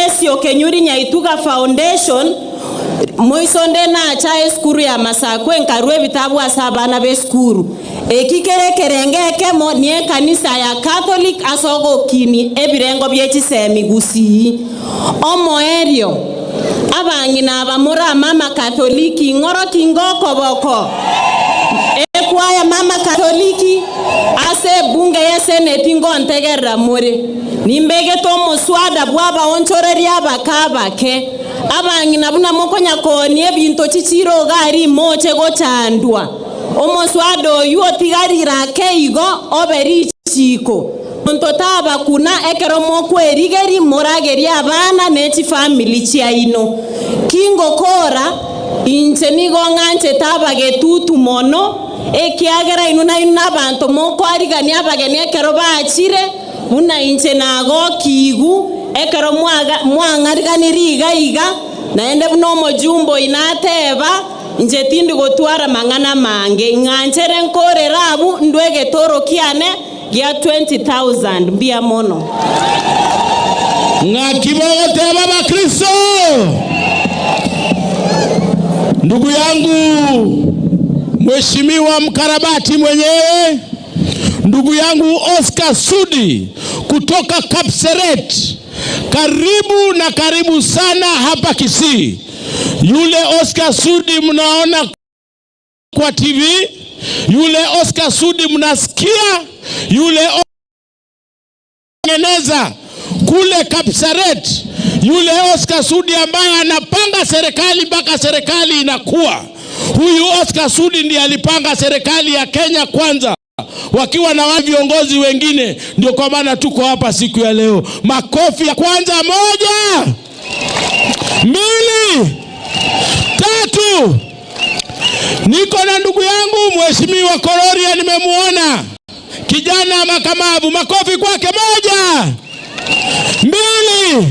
Esio Kenyuri Nyaituga Foundation Moisonde na cha eskuru ya Masakwe nkarwe vitabu asabana beskuru ekikere kerengeke mo nie kanisa ya Catholic asogo kini ebirengo byechisemi gusi omo erio abangina abamura mama Katoliki ngoro kingoko boko ekwaya mama Katoliki ase bunge ya seneti ngontegera more nimbege to muswada bwaba onchoreria bakabake abangina buna mokonya koni ebinto chichiro gari moche gochandwa omoswado yotigarira keigo oberi chiko ntotaba kuna ekero mokwerigeri morageri abana nechi family chiaino kingo kora inche nigo nganche tabage tutu mono ekiagera inuna abantu moko arigani abageni ekero bachire una inche nago kigu ekero mwangarganiriga iga naende buno mojumbo inateba inje tindi gotwara mangana mange nganchere nkore rabu ndwege toro kiane gia 20,000 mbia mono ngakibote baba Kristo. Ndugu yangu mheshimiwa mkarabati mwenyewe, ndugu yangu Oscar Sudi kutoka Kapseret, karibu na karibu sana hapa Kisii. Yule Oscar Sudi mnaona kwa TV, yule Oscar Sudi mnasikia, yule Ngeneza kule Kapseret, yule Oscar Sudi ambaye anapanga serikali mpaka serikali inakuwa. Huyu Oscar Sudi ndiye alipanga serikali ya Kenya Kwanza wakiwa na viongozi wengine, ndio kwa maana tuko hapa siku ya leo. Makofi ya kwanza, 1 2 3. Niko na ndugu yangu mheshimiwa Kororia, nimemuona kijana makamavu. Makofi kwake, 1 2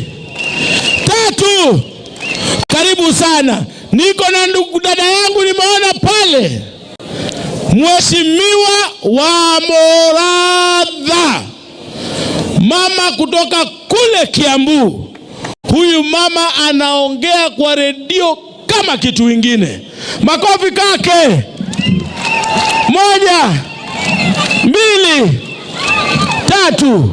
3. Karibu sana. Niko na ndugu dada yangu nimeona pale, mheshimiwa wa Moradha, mama kutoka kule Kiambu. Huyu mama anaongea kwa redio kama kitu kingine. Makofi kake. 1 2 3.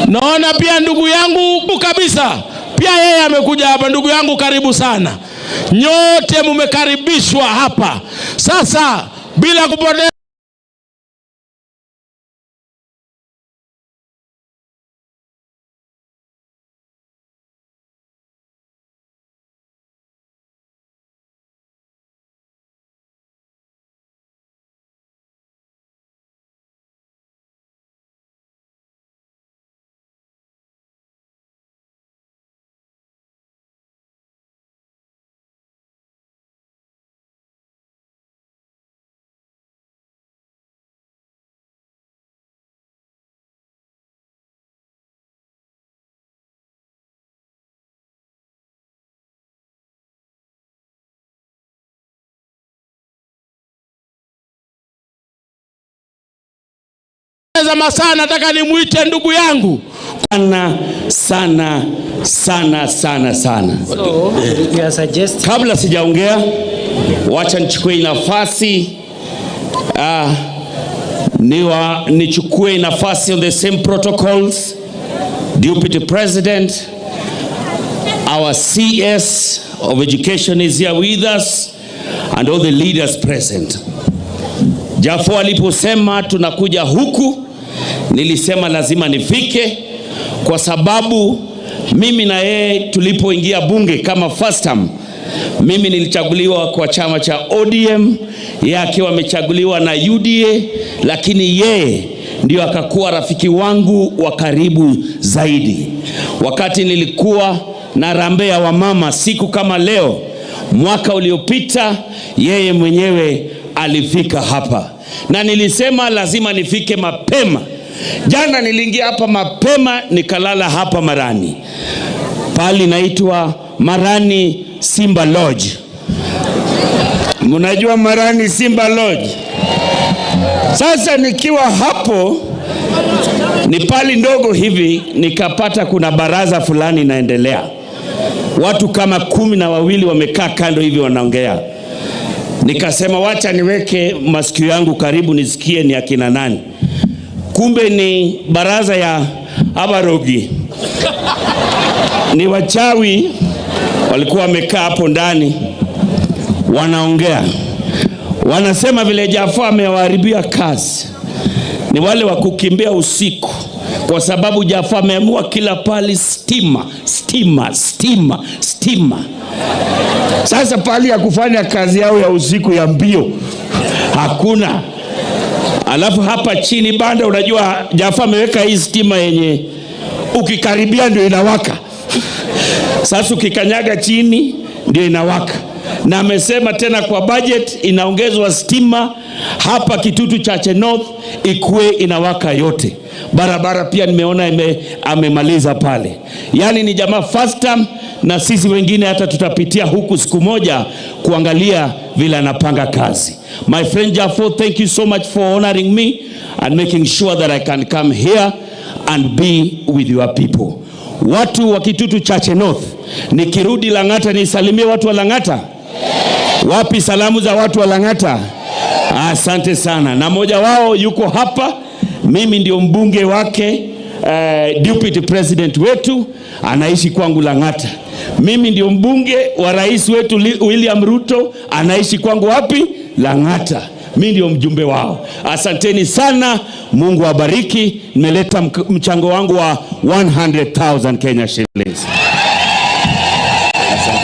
Naona pia ndugu yangu kabisa, pia yeye amekuja hapa. Ndugu yangu karibu sana. Nyote mumekaribishwa hapa. Sasa bila kupoteza masaa, nataka nimuite ndugu yangu sana. So, kabla sijaongea, wacha nichukue nafasi nichukue nafasi on the same protocols. Deputy President, our CS of Education is here with us, and all the leaders present. Jafo aliposema tunakuja huku, nilisema lazima nifike, kwa sababu mimi na yeye tulipoingia bunge kama first time, mimi nilichaguliwa kwa chama cha ODM, yeye akiwa amechaguliwa na UDA, lakini yeye ndio akakuwa rafiki wangu wa karibu zaidi. Wakati nilikuwa na rambea wa mama siku kama leo mwaka uliopita, yeye mwenyewe alifika hapa na nilisema lazima nifike mapema. Jana niliingia hapa mapema, nikalala hapa Marani, pali naitwa Marani Simba Lodge. Mnajua Marani Simba Lodge? Sasa nikiwa hapo Ni pali ndogo hivi nikapata kuna baraza fulani inaendelea. Watu kama 12 wamekaa kando hivi wanaongea. Nikasema wacha niweke masikio yangu karibu nisikie ni akina nani. Kumbe ni baraza ya Abarogi. Ni wachawi walikuwa wamekaa hapo ndani wanaongea. Wanasema vile Jafo amewaharibia kazi. Ni wale wa kukimbia usiku, kwa sababu Jafo ameamua kila pali stima. Sasa pali ya kufanya kazi yao ya usiku ya mbio hakuna. Alafu hapa chini banda, unajua Jafo ameweka hii stima yenye ukikaribia ndio inawaka. Sasa ukikanyaga chini ndio inawaka. Na amesema tena kwa budget inaongezwa stima hapa Kitutu Chache North ikue inawaka yote. Barabara pia nimeona amemaliza pale. Yani ni jamaa first time, na sisi wengine hata tutapitia huku siku moja kuangalia vile anapanga kazi. My friend Jafo, thank you so much for honoring me and making sure that I can come here and be with your people. Watu wa Kitutu Chache North, nikirudi Lang'ata nisalimie watu wa Lang'ata. Wapi salamu za watu wa Lang'ata? Asante sana. Na mmoja wao yuko hapa. Mimi ndio mbunge wake, deputy president wetu anaishi kwangu Lang'ata. Mimi ndio mbunge wa rais wetu William Ruto anaishi kwangu wapi? Lang'ata. Mimi ndio mjumbe wao. Asanteni sana. Mungu awabariki. Nimeleta mchango wangu wa 100,000 Kenya shillings.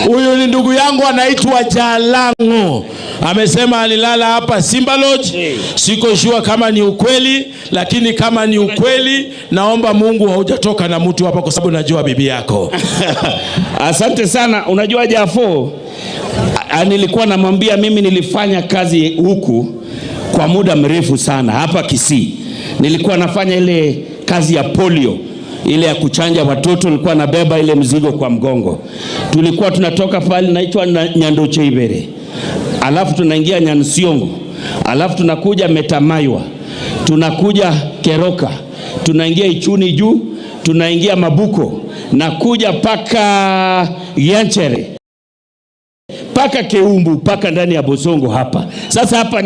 Huyu ni ndugu yangu anaitwa Jalango. Amesema alilala hapa Simba Lodge. Siko sure kama ni ukweli, lakini kama ni ukweli naomba Mungu haujatoka na mtu hapa kwa sababu najua bibi yako. Asante sana. Unajua Jafo, nilikuwa namwambia mimi nilifanya kazi huku kwa muda mrefu sana hapa Kisii. Nilikuwa nafanya ile kazi ya polio, ile ya kuchanja watoto. Nilikuwa nabeba ile mzigo kwa mgongo. Tulikuwa tunatoka pale naitwa Nyandoche Ibere, alafu tunaingia Nyansiongo, alafu tunakuja Metamaiwa, tunakuja Keroka, tunaingia Ichuni juu, tunaingia Mabuko, na kuja paka Yanchere, paka Keumbu, paka ndani ya Bosongo hapa. Sasa hapa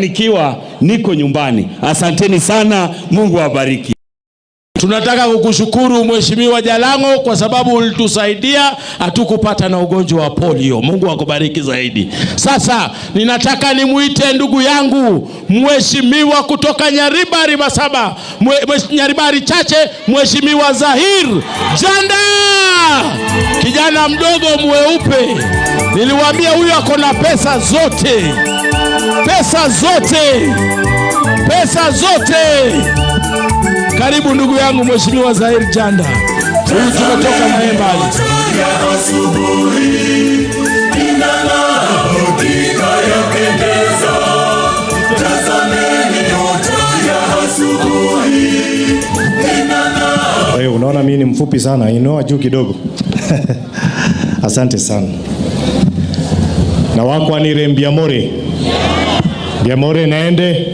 niko nyumbani. Asanteni sana. Mungu awabariki. Tunataka kukushukuru Mheshimiwa Jalango kwa sababu ulitusaidia hatukupata na ugonjwa wa polio. Mungu akubariki zaidi. Sasa ninataka nimuite ndugu yangu Mheshimiwa kutoka Nyaribari Masaba, Nyaribari Chache, Mheshimiwa Zahir Janda. Kijana mdogo mweupe. Niliwaambia huyu ako na pesa zote. Pesa zote. Karibu ndugu yangu Mheshimiwa Zahir Janda. Huyu tumetoka naye mbali. Unaona mimi ni mfupi sana, inua juu kidogo. Asante sana. Na wako ni Biamore naende.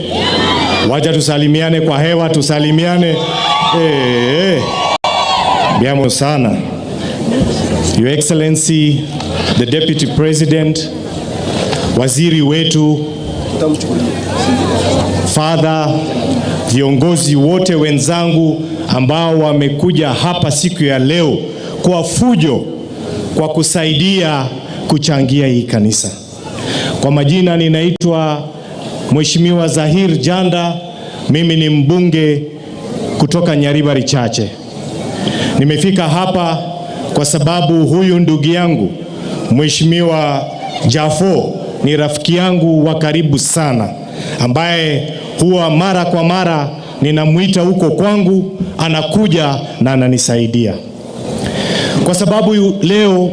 Wacha tusalimiane kwa hewa, tusalimiane. Biamo sana. Your Excellency, the Deputy President, waziri wetu, Father, viongozi wote wenzangu ambao wamekuja hapa siku ya leo kwa fujo, kwa kusaidia kuchangia hii kanisa. Kwa majina ninaitwa Mheshimiwa Zahir Janda. Mimi ni mbunge kutoka Nyaribari Chache. Nimefika hapa kwa sababu huyu ndugu yangu Mheshimiwa Jafo ni rafiki yangu wa karibu sana, ambaye huwa mara kwa mara ninamuita huko kwangu, anakuja na ananisaidia. Kwa sababu leo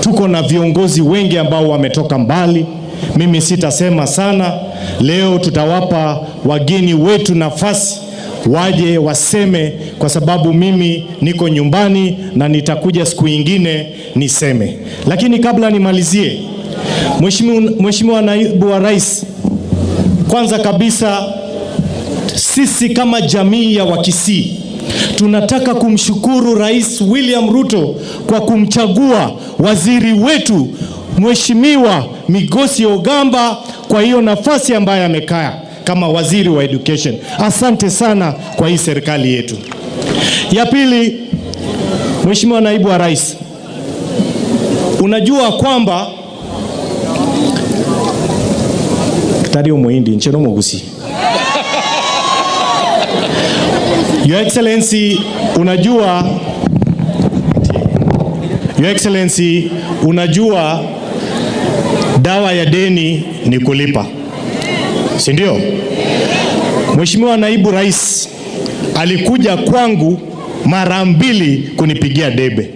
tuko na viongozi wengi ambao wametoka mbali, mimi sitasema sana. Leo tutawapa wageni wetu nafasi waje waseme, kwa sababu mimi niko nyumbani na nitakuja siku nyingine niseme. Lakini kabla nimalizie, Mheshimiwa Naibu wa Rais, kwanza kabisa sisi kama jamii ya Wakisii tunataka kumshukuru Rais William Ruto kwa kumchagua waziri wetu Mheshimiwa Migosi Ogamba kwa hiyo nafasi ambayo amekaa kama waziri wa education. Asante sana kwa hii serikali yetu. Ya pili, Mheshimiwa Naibu wa Rais, unajua kwamba Tario Muhindi ncheno mogusi. Your Excellency, unajua dawa ya deni ni kulipa, si ndio? Mheshimiwa Naibu Rais alikuja kwangu mara 2 kunipigia debe,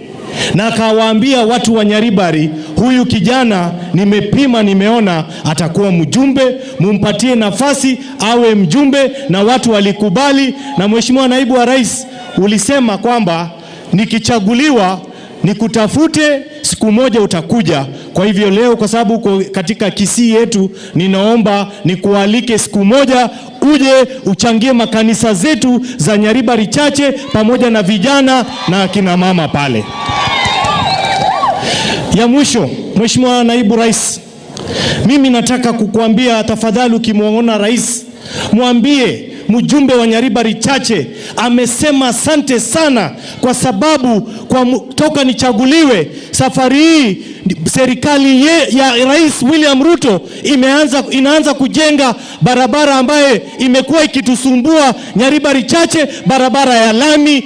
na akawaambia watu wa Nyaribari, huyu kijana nimepima, nimeona atakuwa mjumbe, mumpatie nafasi awe mjumbe, na watu walikubali. Na Mheshimiwa Naibu wa Rais, ulisema kwamba nikichaguliwa nikutafute, siku moja utakuja. Kwa hivyo leo, kwa sababu katika Kisii yetu, ninaomba nikualike siku moja uje uchangie makanisa zetu za Nyaribari chache pamoja na vijana na akina mama pale. Ya mwisho, Mheshimiwa Naibu Rais, mimi nataka kukuambia, tafadhali ukimwona rais, mwambie mjumbe wa Nyaribari chache amesema asante sana, kwa sababu toka nichaguliwe, safari hii serikali ya Rais William Ruto inaanza kujenga barabara ambaye imekuwa ikitusumbua Nyaribari chache, barabara ya lami.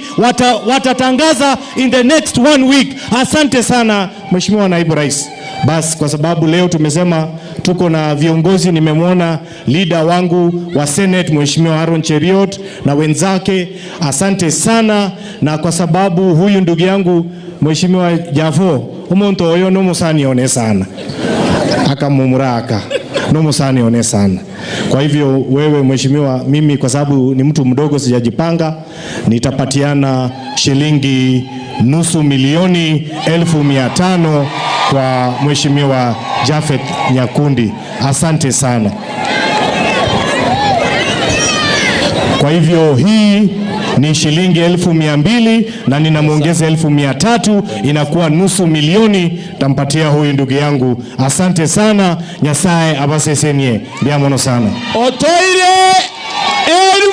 Watatangaza in the next 1 week. Asante sana Mheshimiwa Naibu Rais. Bas, kwa sababu leo tumesema tuko na viongozi, nimemwona leader wangu wa Senate Mheshimiwa Aaron Cheriot na wenzake, asante sana. Na kwa sababu huyu ndugu yangu Mheshimiwa Jafo umonto oyo no musani one sana akamumuraka no musani one sana. Kwa hivyo wewe Mheshimiwa, mimi kwa sababu ni mtu mdogo sijajipanga, nitapatiana shilingi $500,000 kwa Mheshimiwa Japhet Nyakundi. Asante sana. Kwa hivyo hii ni shilingi 200,000 na ninamuongeza 300,000, inakuwa $500,000 tampatia huyu ndugu yangu. Asante sana. Nyasaye abasesenie ndiamono sana. Otoire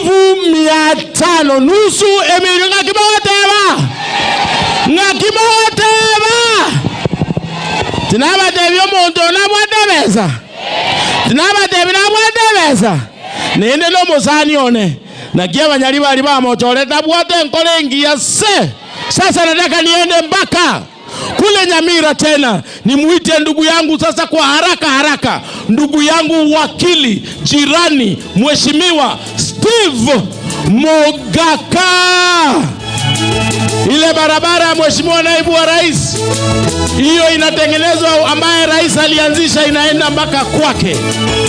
1,500 nusu emilio ngakibawateba tinabadebyo muntu nabwadebeza nende no musani one nakia Banyaribari bamotore tabwate nkole ngia se. Sasa nataka niende mpaka kule Nyamira tena nimuite ndugu yangu sasa kwa haraka, ndugu yangu wakili jirani Mheshimiwa Steve Mogaka. Ile barabara ya Mheshimiwa Naibu wa Rais, hiyo inatengenezwa, ambaye rais alianzisha, inaenda mpaka kwake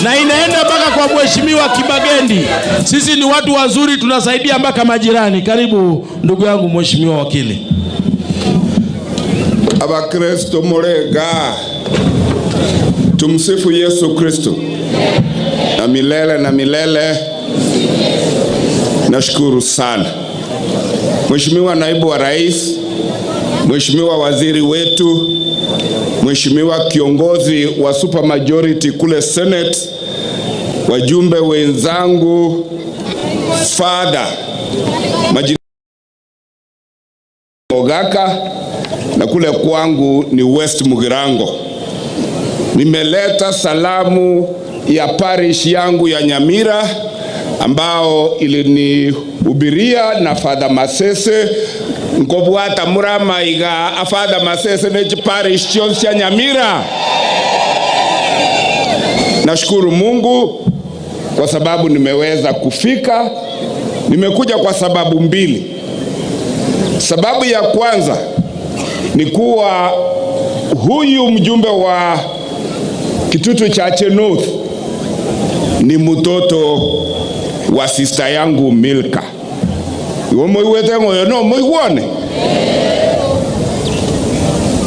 na inaenda mpaka kwa Mheshimiwa Kibagendi. Sisi ni watu wazuri, tunasaidia mpaka majirani. Karibu ndugu yangu Mheshimiwa wakili. Abakristo murega, tumsifu Yesu Kristo na milele na milele. Nashukuru sana Mheshimiwa Naibu wa Rais, Mheshimiwa waziri wetu, Mheshimiwa kiongozi wa super majority kule Senate, wajumbe wenzangu, Father Mogaka, na kule kwangu ni West Mugirango. Nimeleta salamu ya parish yangu ya Nyamira ambao ilinihubiria na Father Masese nkobwata murama iga Father Masese ne parish chonsi ya Nyamira. Nashukuru Mungu kwa sababu nimeweza kufika. Nimekuja kwa sababu mbili. Sababu ya kwanza ni kuwa huyu mjumbe wa Kitutu Chache North ni mtoto wa sister yangu Milka. Yomo iwete ngoyo no moiwone.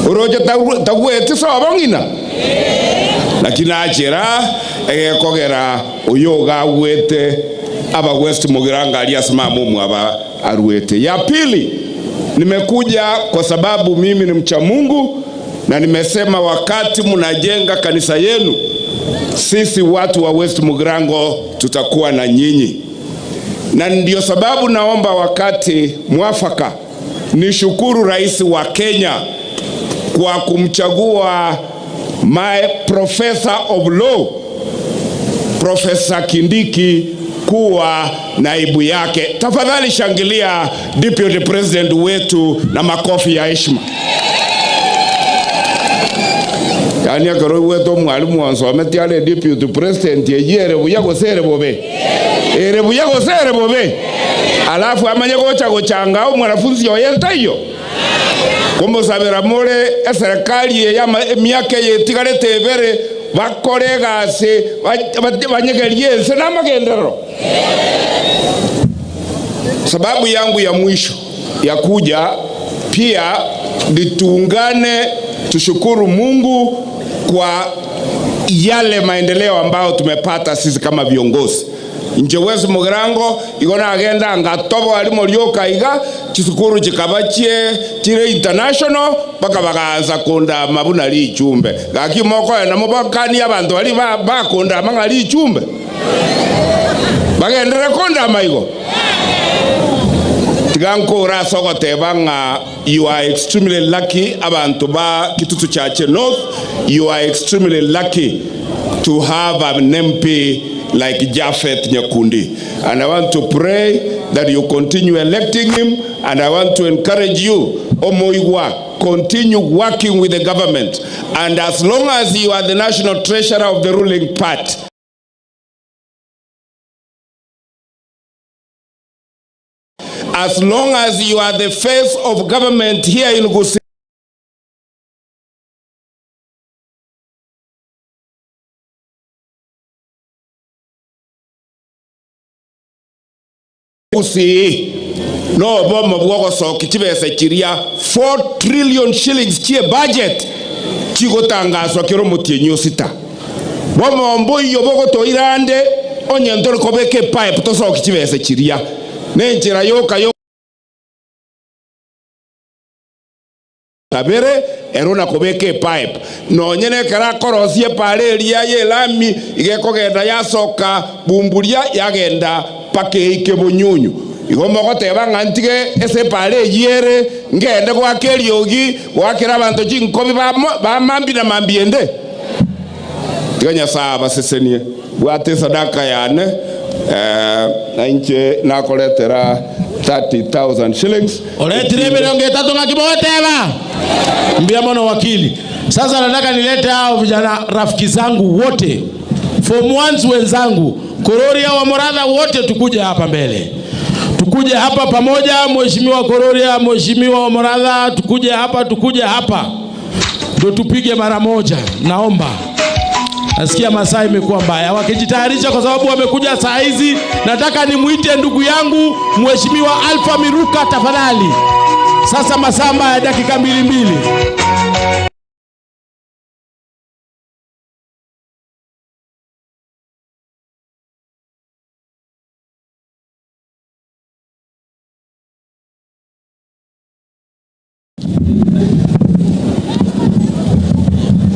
Uroje tagwete sabangina. Lakini achera kogera uyoga wete aba West Mugiranga aliasimama mumu aba aruete. Ya pili, nimekuja kwa sababu mimi ni mcha Mungu na nimesema wakati mnajenga kanisa yenu, sisi watu wa West Mugirango tutakuwa na nyinyi. Na ndio sababu naomba wakati mwafaka nishukuru rais wa Kenya kwa kumchagua my professor of law Professor Kindiki kuwa naibu yake. Tafadhali shangilia deputy president wetu na makofi ya heshima. Yani akaro wetu mwalimu wansometi ale deputy president yere buyago sere bobe. Ere buyago sere bobe. Alafu amanye gochanga mwanafunzi yoyenta hiyo. Komo sabera more serikali ya miaka yetigarete ebere bakorega se banyegerie se na magendero. Sababu yangu ya mwisho ya kuja pia nitungane tushukuru Mungu kwa yale maendeleo ambao tumepata sisi kama viongozi. Nje West Mugirango igona agenda ngatobo alimo lyoka iga chisukuru chikabachie chire international paka bakaanza konda mabuna li chumbe gaki moko na mubakani abantu bali bakonda mangali chumbe bagendere konda maigo tiganko raso gotebanga. You are extremely lucky abantu ba Kitutu Church North. You are extremely lucky to have an MP like Japhet Nyakundi, and I want to pray that you continue electing him, and I want to encourage you, Omoigwa, continue working with the government, and as long as you are the national treasurer of the ruling party, as long as you are the face of government here in Gusii, no bomo bwoko so kichibese kiria 4 trillion shillings chie budget chigotangazwa kiro mutinyo sita bomo mboyo boko to irande onyendoro kobeke pipe to so kichibese kiria nenjira yoka yo tabere erona kobeke pipe no nyene kara korosie pale ria ye lami igekogenda yasoka bumburia yagenda pake ike bunyunyu igomba goteba ngantige ese pale yere ngende kwa keriogi wakira abantu chinkobi ba mambi na mambiende tiganya saba sesenie wate sadaka yane na inche na koletera 30,000 shillings oletire mirongo 3 ngakiboteba mbia mwana wakili. Sasa nataka nilete hao vijana rafiki zangu wote, form 1 wenzangu, Kororia wa Moradha wote tukuje hapa mbele. Tukuje hapa pamoja, mheshimiwa Kororia, mheshimiwa wa Moradha, tukuje hapa. Ndio tupige mara moja. Naomba. Nasikia masaa imekuwa mbaya. Wakijitayarisha kwa sababu wamekuja saa hizi, nataka nimuite ndugu yangu mheshimiwa Alpha Miruka tafadhali. Sasa masaa mbaya dakika 2.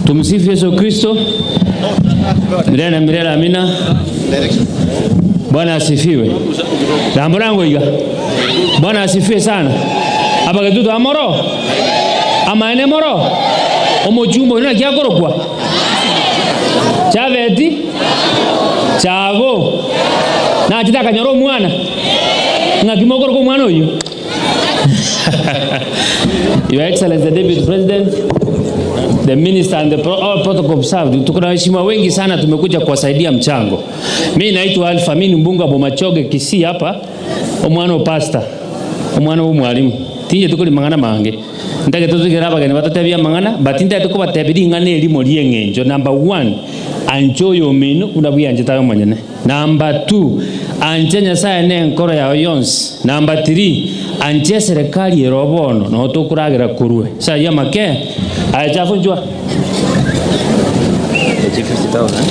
Tumsifu Yesu Kristo. Milele na milele amina. Bwana asifiwe. Ramburango iga. Bwana asifiwe sana. Hapa Kitutu amoro. Ama ene moro. Omojumbo ina kiakorokwa. Chaveti. Chavo. Na chitaka nyoro mwana. Ngakimokoroko mwana uyu. Your Excellency the Deputy President, the Minister and all protocol observed. Tuko na waheshimiwa wengi sana tumekuja kuwasaidia mchango. Mimi naitwa Alpha, mimi ni mbunge wa Bomachoge Kisii hapa. Omwana wa pastor, omwana wa mwalimu. Tinje tukuli mangana mange. Ndage tuzikira hapa gani batatabia mangana, batinda tuko batabiri ngane elimo liengenjo. Number 1, anjo yo menu unabwi anje tayo manyene. Number 2, anje nyasaye ne nkoro ya yons. Number 3, anje serikali yerobono no tukuragira kurwe. Sa ya make ajafunjwa 50,000.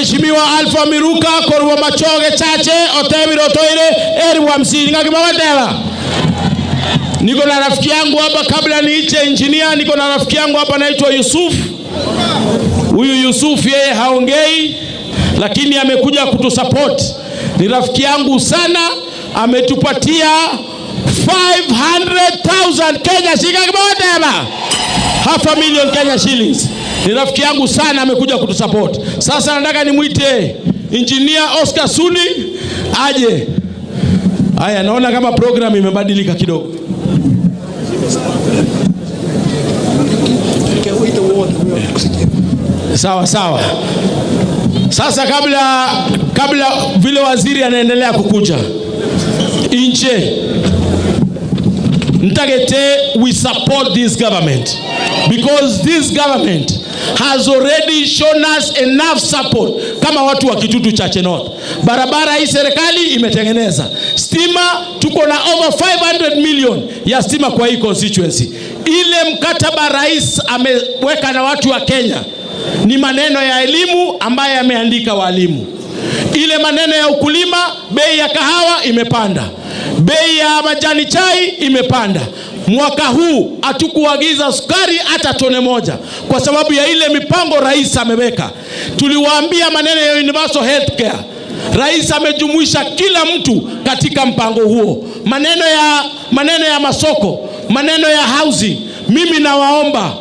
Mheshimiwa Alpha Miruka korwa machoge chache otebiro toire erwa msini ngakimawatela. Niko na rafiki yangu hapa kabla niiche engineer, niko na rafiki yangu hapa anaitwa Yusuf. Huyu Yusuf yeye haongei lakini amekuja kutusupport. Ni rafiki yangu sana, ametupatia 500,000 Kenya shilingi moja. $500,000 Kenya shillings. Ni rafiki yangu sana, amekuja kutusupport. Sasa nataka nimuite engineer Oscar Sudi aje. Haya, naona kama program imebadilika kidogo. Sawa sawa. Sasa kabla vile waziri anaendelea kukuja inche ntagete, we support this government because this government has already shown us enough support. Kama watu wa Kitutu Chache North, barabara hii serikali imetengeneza, stima tuko na over 500 million ya stima kwa hii constituency. Ile mkataba rais ameweka na watu wa Kenya ni maneno ya elimu ambaye ameandika walimu. Ile maneno ya ukulima, bei ya kahawa imepanda, bei ya majani chai imepanda. Mwaka huu hatukuagiza sukari hata tone moja kwa sababu ya ile mipango rais ameweka. Tuliwaambia maneno ya universal healthcare, rais amejumuisha kila mtu katika mpango huo. Maneno ya masoko, maneno ya housing. Mimi nawaomba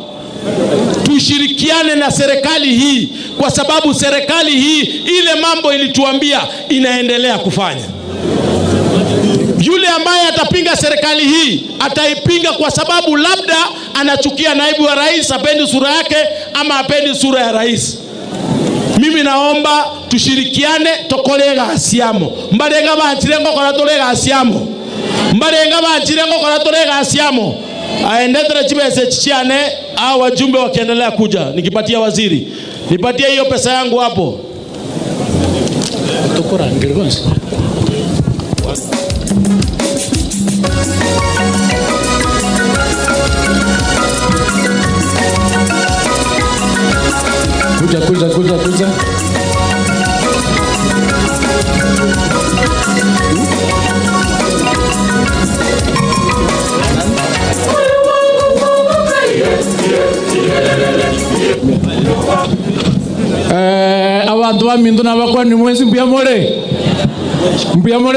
tushirikiane na serikali hii kwa sababu serikali hii ile mambo ilituambia inaendelea kufanya. Yule ambaye atapinga serikali hii ataipinga kwa sababu labda anachukia naibu wa rais, apendi sura yake ama apendi sura ya rais. Mimi naomba tushirikiane tokolega asiamo. Mbarenga banchirengo kora tolega asiamo. Mbarenga banchirengo kora tolega asiamo. Aendetre chibese chiane au wajumbe wakiendelea kuja. Nikipatia waziri, nipatie hiyo pesa yangu hapo. Tokora ngirgonzi. Kuja. Abantu wa mindu na bakwa ni mwezi mpiamore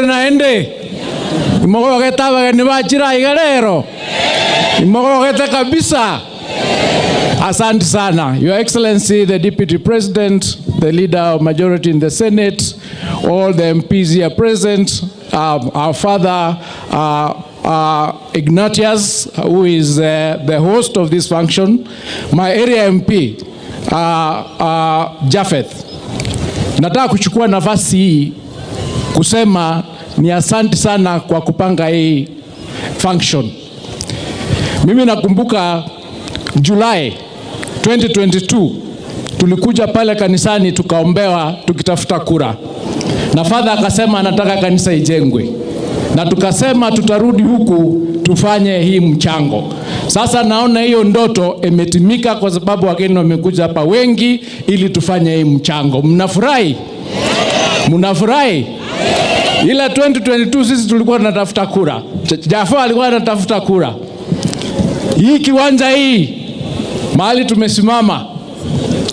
naende imogo getaba ni bachira igarero imogo gete kabisa. Asante sana, Your Excellency, the Deputy President, the Leader of Majority in the Senate, all the MPs here present, our father Ignatius, who is the host of this function, my area MP, Japheth. Nataka kuchukua nafasi hii kusema ni asante sana kwa kupanga hii function. Mimi nakumbuka Julai 2022 tulikuja pale kanisani tukaombewa tukitafuta kura, na father akasema anataka kanisa ijengwe, na tukasema tutarudi huku tufanye hii mchango. Sasa naona hiyo ndoto imetimika kwa sababu wageni wamekuja hapa wengi ili tufanye hii mchango. Mnafurahi? Mnafurahi? Ila 2022 sisi tulikuwa tunatafuta kura, Jaffa alikuwa anatafuta kura. Hii kiwanja hii mahali tumesimama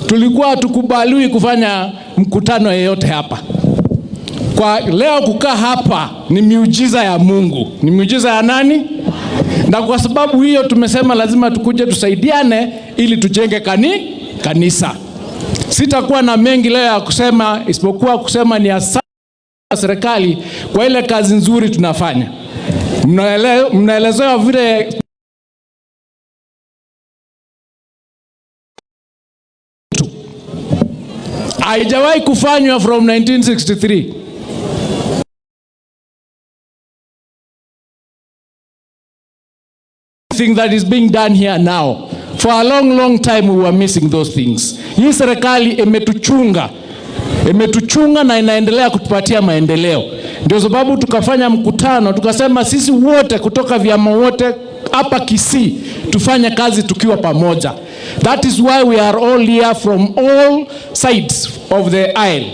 tulikuwa tukubaliwi kufanya mkutano yeyote hapa. Kwa leo kukaa hapa ni miujiza ya Mungu. Ni miujiza ya nani? Na kwa sababu hiyo tumesema lazima tukuje tusaidiane ili tujenge kanisa. Sitakuwa na mengi leo ya kusema isipokuwa kusema ni asante serikali kwa ile kazi nzuri tunafanya. Mnaelezewa vile haijawahi kufanywa from 1963. Thing that is being done here now. For a long time we were missing those things. Hii serikali imetuchunga na inaendelea kutupatia maendeleo. Ndio sababu tukafanya mkutano, tukasema sisi wote kutoka vyama wote hapa Kisii tufanye kazi tukiwa pamoja. That is why we are all here from all sides of the aisle.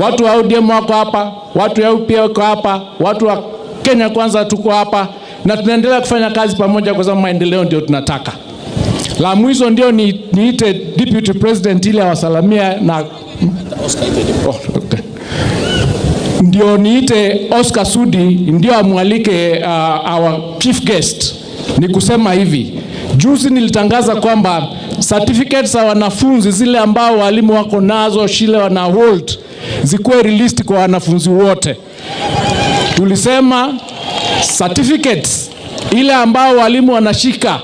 Watu wa ODM wako hapa, watu wa UPA wako hapa, watu wa Kenya Kwanza tuko hapa, na tunaendelea kufanya kazi pamoja kwa sababu maendeleo ndio tunataka. La mwisho ndio niite Deputy President ile awasalamia na ndio niite Oscar Sudi ndio amwalike our chief guest. Ni kusema hivi, juzi nilitangaza kwamba certificates za wanafunzi zile ambao walimu wako nazo shule wana hold zikuwe released kwa wanafunzi wote. Tulisema certificates ile ambao walimu wanashika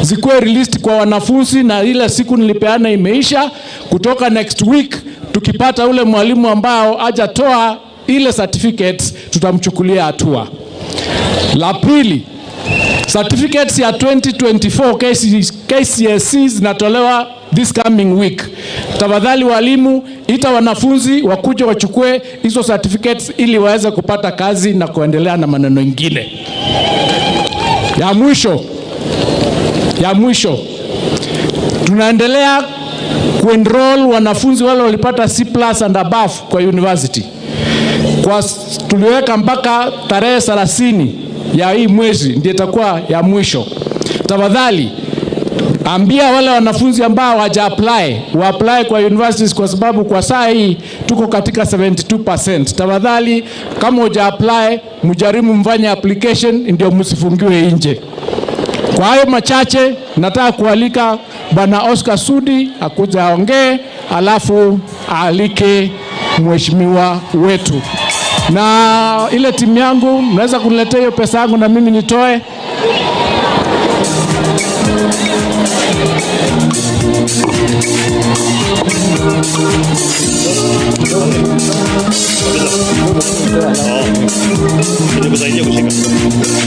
zikuwe released kwa wanafunzi, na ile siku nilipeana imeisha. Kutoka next week tukipata ule mwalimu ambao hajatoa ile certificates tutamchukulia hatua. La pili, certificates ya 2024 KCSE zinatolewa this coming week. Tafadhali walimu, ita wanafunzi wakuje wachukue hizo certificates ili waweze kupata kazi na kuendelea na maneno mengine. Ya mwisho tunaendelea kuenroll wanafunzi wale walipata C+ and above kwa university. Tuliweka mpaka tarehe 30 ya hii mwezi ndio itakuwa ya mwisho. Tafadhali ambia wale wanafunzi ambao hawaja apply kwa universities, kwa sababu kwa saa hii tuko katika 72%. Tafadhali kama huja apply mjaribu mfanye application ndio msifungiwe nje. Kwa hayo machache nataka kualika Bwana Oscar Sudi akuja aongee, alafu aalike mheshimiwa wetu. Na ile timu yangu mnaweza kuniletea hiyo pesa yangu na mimi nitoe.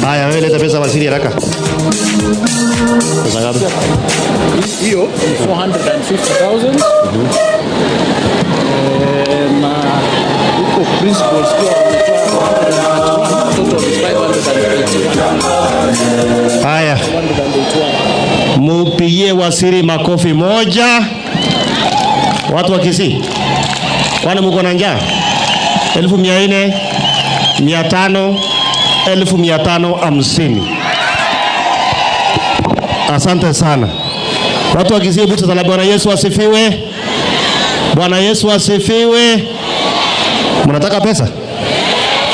Haya, wewe leta pesa Wasiri haraka. Pesa ngapi? Hiyo 450,000. Na huko principals kwa total 581. Haya. Mupigie Wasiri makofi moja. Watu wa Kisii, wana mko na njaa? 1400, 500, 1550. Asante sana. Watu wa Kisii, buta za Bwana Yesu asifiwe. Bwana Yesu asifiwe. Mnataka pesa?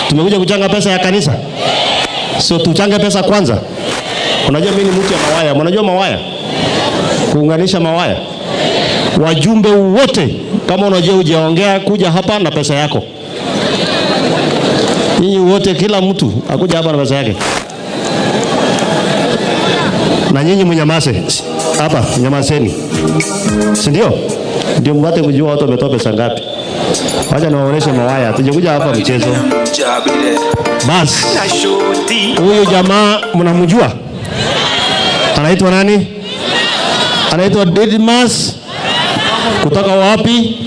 Tumekuja kuchanga pesa ya kanisa. So tuchange pesa kwanza. Unajua mimi ni mtu ya mawaya. Mnajua mawaya? Kuunganisha mawaya. Wajumbe wote kama unajua ujaongea kuja hapa na pesa yako. Ninyi wote kila mtu akuja hapa na pesa yake. Na nyinyi mnyamaze. Hapa nyamazeni. Si ndio? Ndio mpate kujua watu wametoa pesa ngapi. Wacha niwaoneshe mawaya. Tujakuja hapa mchezo. Bas. Huyu jamaa mnamjua? Anaitwa nani? Anaitwa Didmas. Kutoka wapi?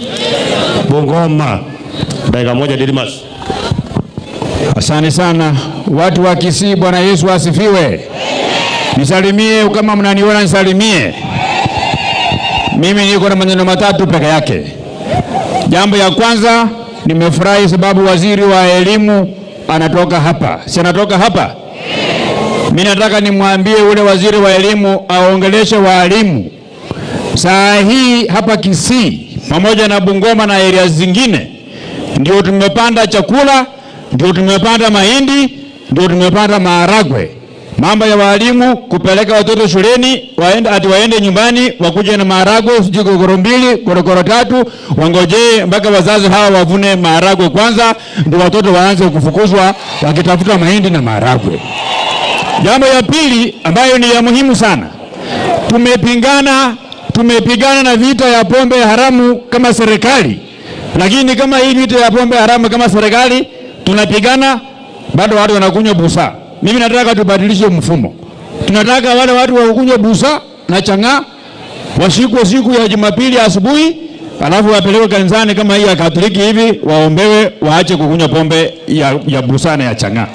Bungoma. Dakika moja Didmas. Asante sana. Watu wa Kisii, Bwana Yesu asifiwe. Nisalimie kama mnaniona, nisalimie. Mimi niko na maneno matatu peke yake. Jambo ya kwanza, nimefurahi sababu waziri wa elimu anatoka hapa. Si anatoka hapa? Mimi nataka nimwambie ule waziri wa elimu aongeleshe walimu. Saa hii hapa Kisii pamoja na Bungoma na area zingine ndio tumepanda chakula, ndio tumepanda mahindi, ndio tumepanda maharagwe. Mambo ya walimu kupeleka watoto shuleni, waende nyumbani wakuje na maharagwe, gorogoro 2, gorogoro 3, wangojee mpaka wazazi hawa wavune maharagwe kwanza ndio watoto waanze kufukuzwa wakitafuta mahindi na maharagwe. Jambo ya pili ambayo ni ya muhimu sana. Tumepigana na vita ya pombe haramu kama serikali. Lakini kama hii vita ya pombe haramu kama serikali tunapigana, bado watu wanakunywa busa. Mimi nataka tubadilishe mfumo. Tunataka wale watu wakunywe busa na chang'aa washikwe siku ya Jumapili asubuhi, alafu wapelekwe kanisani kama hii ya Katoliki hivi, waombewe waache kukunywa pombe ya busa na ya chang'aa.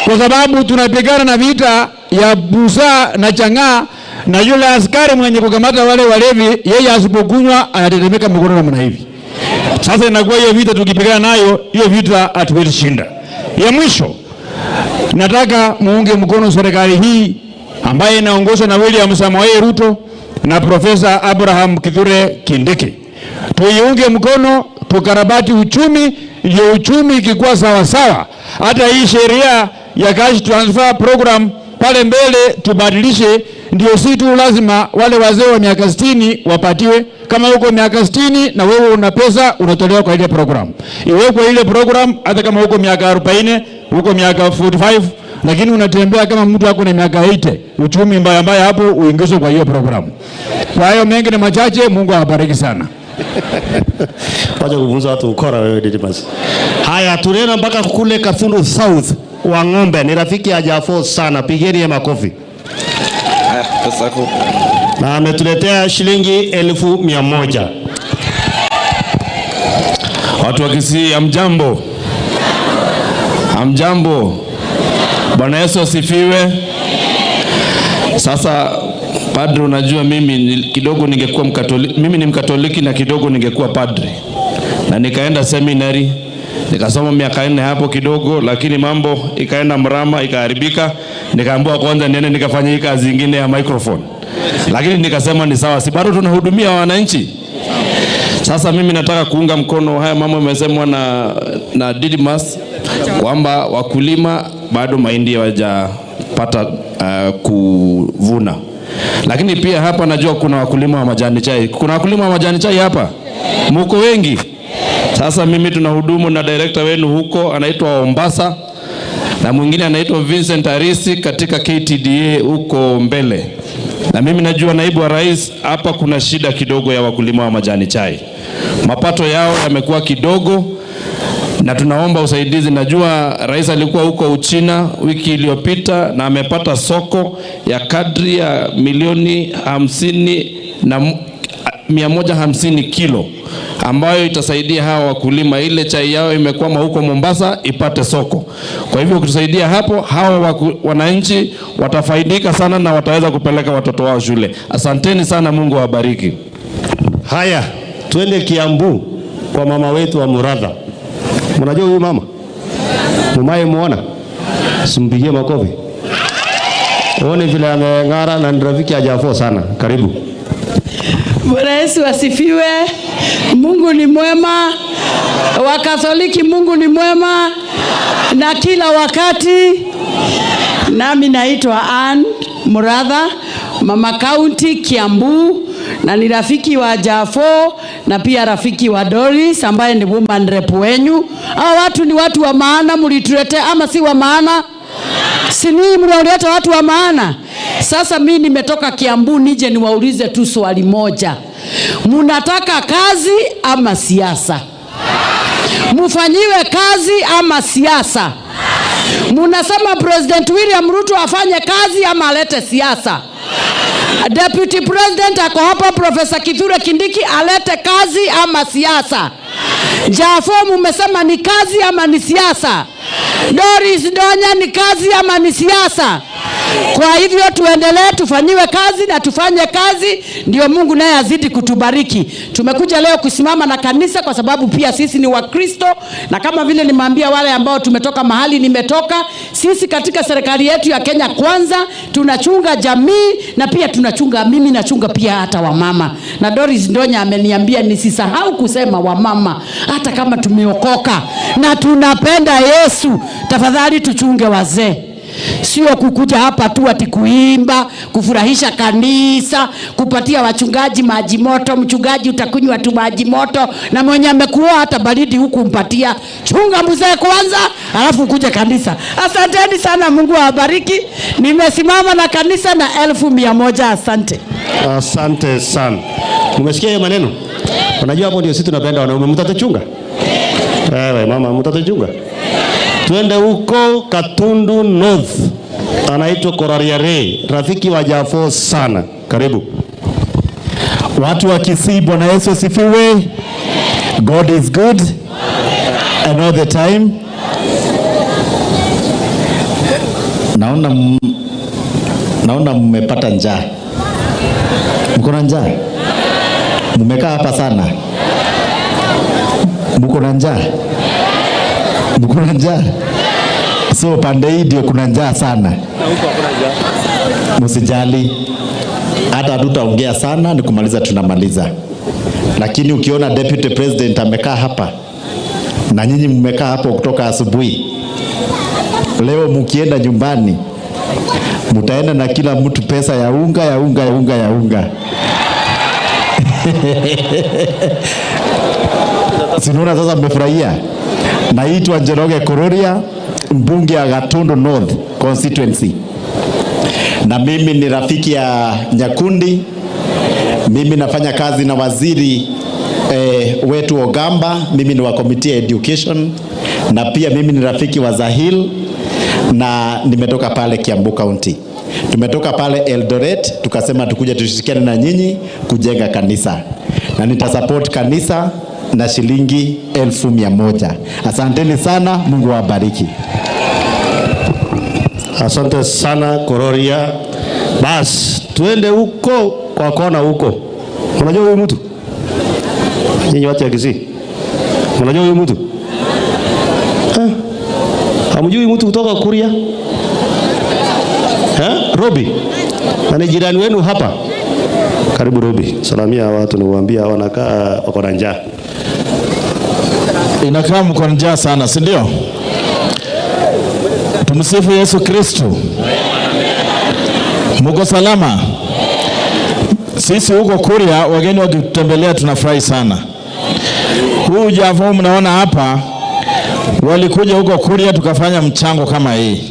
Kwa sababu tunapigana na vita ya busa na chang'aa, na yule askari mwenye kukamata wale walevi, yeye asipokunywa anatetemeka mikono namna hivi. Sasa inakuwa hiyo vita tukipigana nayo, hiyo vita hatuwezi shinda. Ya mwisho, nataka muunge mkono serikali hii ambaye inaongozwa na William Samoei Ruto na Profesa Abraham Kithure Kindiki. Tuiunge mkono, tukarabati uchumi, ndio uchumi ikikuwa sawa sawa. Hata hii sheria ya cash transfer program pale mbele tubadilishe, ndio si tu lazima wale wazee wa miaka 60 wapatiwe. Kama uko miaka 60 na wewe una pesa, unatolewa kwa ile program. Iwekwe ile program hata kama uko miaka 40, uko miaka 45, lakini unatembea kama mtu ako na miaka 80. Uchumi mbaya hapo uingizwe kwa hiyo program. Kwa hiyo mengi na machache, Mungu awabariki sana. Wacha kufunza watu ukora wewe Didmas. Haya, tunaenda mpaka kule Kathundu South wa Ng'ombe. Ni rafiki ya Jafo sana. Pigeni ya makofi. Na ametuletea shilingi 1,100. Watu wa Kisii, amjambo. Amjambo. Bwana Yesu asifiwe. Sasa padre, unajua mimi kidogo ningekuwa Mkatoliki, mimi ni Mkatoliki na kidogo ningekuwa padre. Na nikaenda seminary, nikasoma miaka 4 hapo kidogo, lakini mambo ikaenda mrama, ikaharibika. Nikaambiwa kwanza niende nikafanya hii kazi nyingine ya microphone. Lakini nikasema ni sawa, si bado tunahudumia wananchi. Sasa mimi nataka kuunga mkono haya mambo yamesemwa na Didmas kwamba wakulima bado mahindi hawajapata kuvuna. Lakini pia hapa najua kuna wakulima wa majani chai. Kuna wakulima wa majani chai hapa? Muko wengi. Sasa mimi tunahudumu na director wenu huko anaitwa Ombasa, na mwingine anaitwa Vincent Arisi katika KTDA huko mbele. Na mimi najua naibu wa rais hapa kuna shida kidogo ya wakulima wa majani chai. Mapato yao yamekuwa kidogo na tunaomba usaidizi. Najua rais alikuwa huko Uchina wiki iliyopita na amepata soko ya kadri ya milioni 50 na 150 kilo ambayo itasaidia hawa wakulima, ile chai yao imekwama huko Mombasa ipate soko. Kwa hivyo kutusaidia hapo, hawa wananchi watafaidika sana na wataweza kupeleka watoto wao shule. Asanteni sana, Mungu awabariki. Haya, twende Kiambu kwa mama wetu wa Muratha. Mnajua huyu mama? Mumaye muona? Simpigie makofi. Uone vile ameng'ara na ni rafiki ya Jafo sana. Karibu. Bwana Yesu asifiwe. Mungu ni mwema. Wakatholiki Mungu ni mwema na kila wakati. Nami naitwa Ann Muratha, Mama County Kiambu, na ni rafiki wa Jafo na pia rafiki wa Doris ambaye ni woman rep wenyu. Hao watu ni watu wa maana, mlituletea ama si wa maana? Si ni mlileta watu wa maana. Sasa mimi nimetoka Kiambu nije niwaulize tu swali moja. Munataka kazi ama siasa? Mufanyiwe kazi ama siasa? Munasema President William Ruto afanye kazi ama alete siasa? Deputy President ako hapa Profesa Kithure Kindiki alete kazi ama siasa? Jafo mumesema ni kazi ama ni siasa? Doris Donya ni kazi ama ni siasa? Kwa hivyo tuendelee, tufanyiwe kazi na tufanye kazi, ndio Mungu naye azidi kutubariki. Tumekuja leo kusimama na kanisa kwa sababu pia sisi ni Wakristo, na kama vile nimeambia wale ambao tumetoka mahali nimetoka, sisi katika serikali yetu ya Kenya Kwanza tunachunga jamii na pia tunachunga, mimi nachunga pia hata wamama. Na Doris Ndonya ameniambia nisisahau kusema wamama, hata kama tumeokoka na tunapenda Yesu, tafadhali tuchunge wazee. Sio kukuja hapa tu ati kuimba, kufurahisha kanisa, kupatia wachungaji maji moto. Mchungaji utakunywa tu maji moto na mwenye amekuwa hata baridi huku mpatia. Chunga mzee kwanza, alafu kuja kanisa. Asanteni sana, Mungu awabariki. Nimesimama na kanisa na 1,100. Asante. Asante sana. Umesikia hiyo maneno? Unajua hapo ndio sisi tunapenda wanaume. Mtatuchunga? Mama, mtatuchunga? Twende huko Katundu North. Anaitwa Korariare, rafiki wa Jafo sana. Karibu. Watu wa Kisii, Bwana Yesu asifiwe. God is good and all the time. Naona naona mmepata njaa. Mko na njaa? Mmekaa hapa sana. Mko na njaa? Mko na njaa? So pande hii ndio kuna njaa sana. Msijali. Hata hatutaongea sana, ni kumaliza tunamaliza. Lakini ukiona Deputy President amekaa hapa na nyinyi mmekaa hapo kutoka asubuhi, leo mkienda nyumbani mtaenda na kila mtu pesa ya unga. Sinaona sasa mmefurahia. Naitwa Njoroge Kuroria, mbunge ya Gatundu North constituency. Na mimi ni rafiki ya Nyakundi. Mimi nafanya kazi na waziri wetu Ogamba. Mimi ni wa committee ya education. Na pia mimi ni rafiki wa Zahil. Na nimetoka pale Kiambu County. Tumetoka pale Eldoret, tukasema tukuje tushirikiane na nyinyi kujenga kanisa. Na nitasupport kanisa na shilingi 1,100. Asanteni sana, Mungu awabariki. Asante sana Kuroria. Bas, tuende huko kwa kona huko. Unajua huyu mtu? Nyinyi watu ya Kisii. Unajua huyu mtu? Hamjui mtu kutoka Kuria? Robi. Na ni jirani wenu hapa. Karibu Robi. Salamia watu na uambia wanakaa wako na njaa. Inakaa mko na njaa sana, si ndio? Tumsifu Yesu Kristo. Mko salama? Sisi huko Kuria wageni wakitutembelea tunafurahi sana. Huu Javo mnaona hapa walikuja huko Kuria tukafanya mchango kama hii.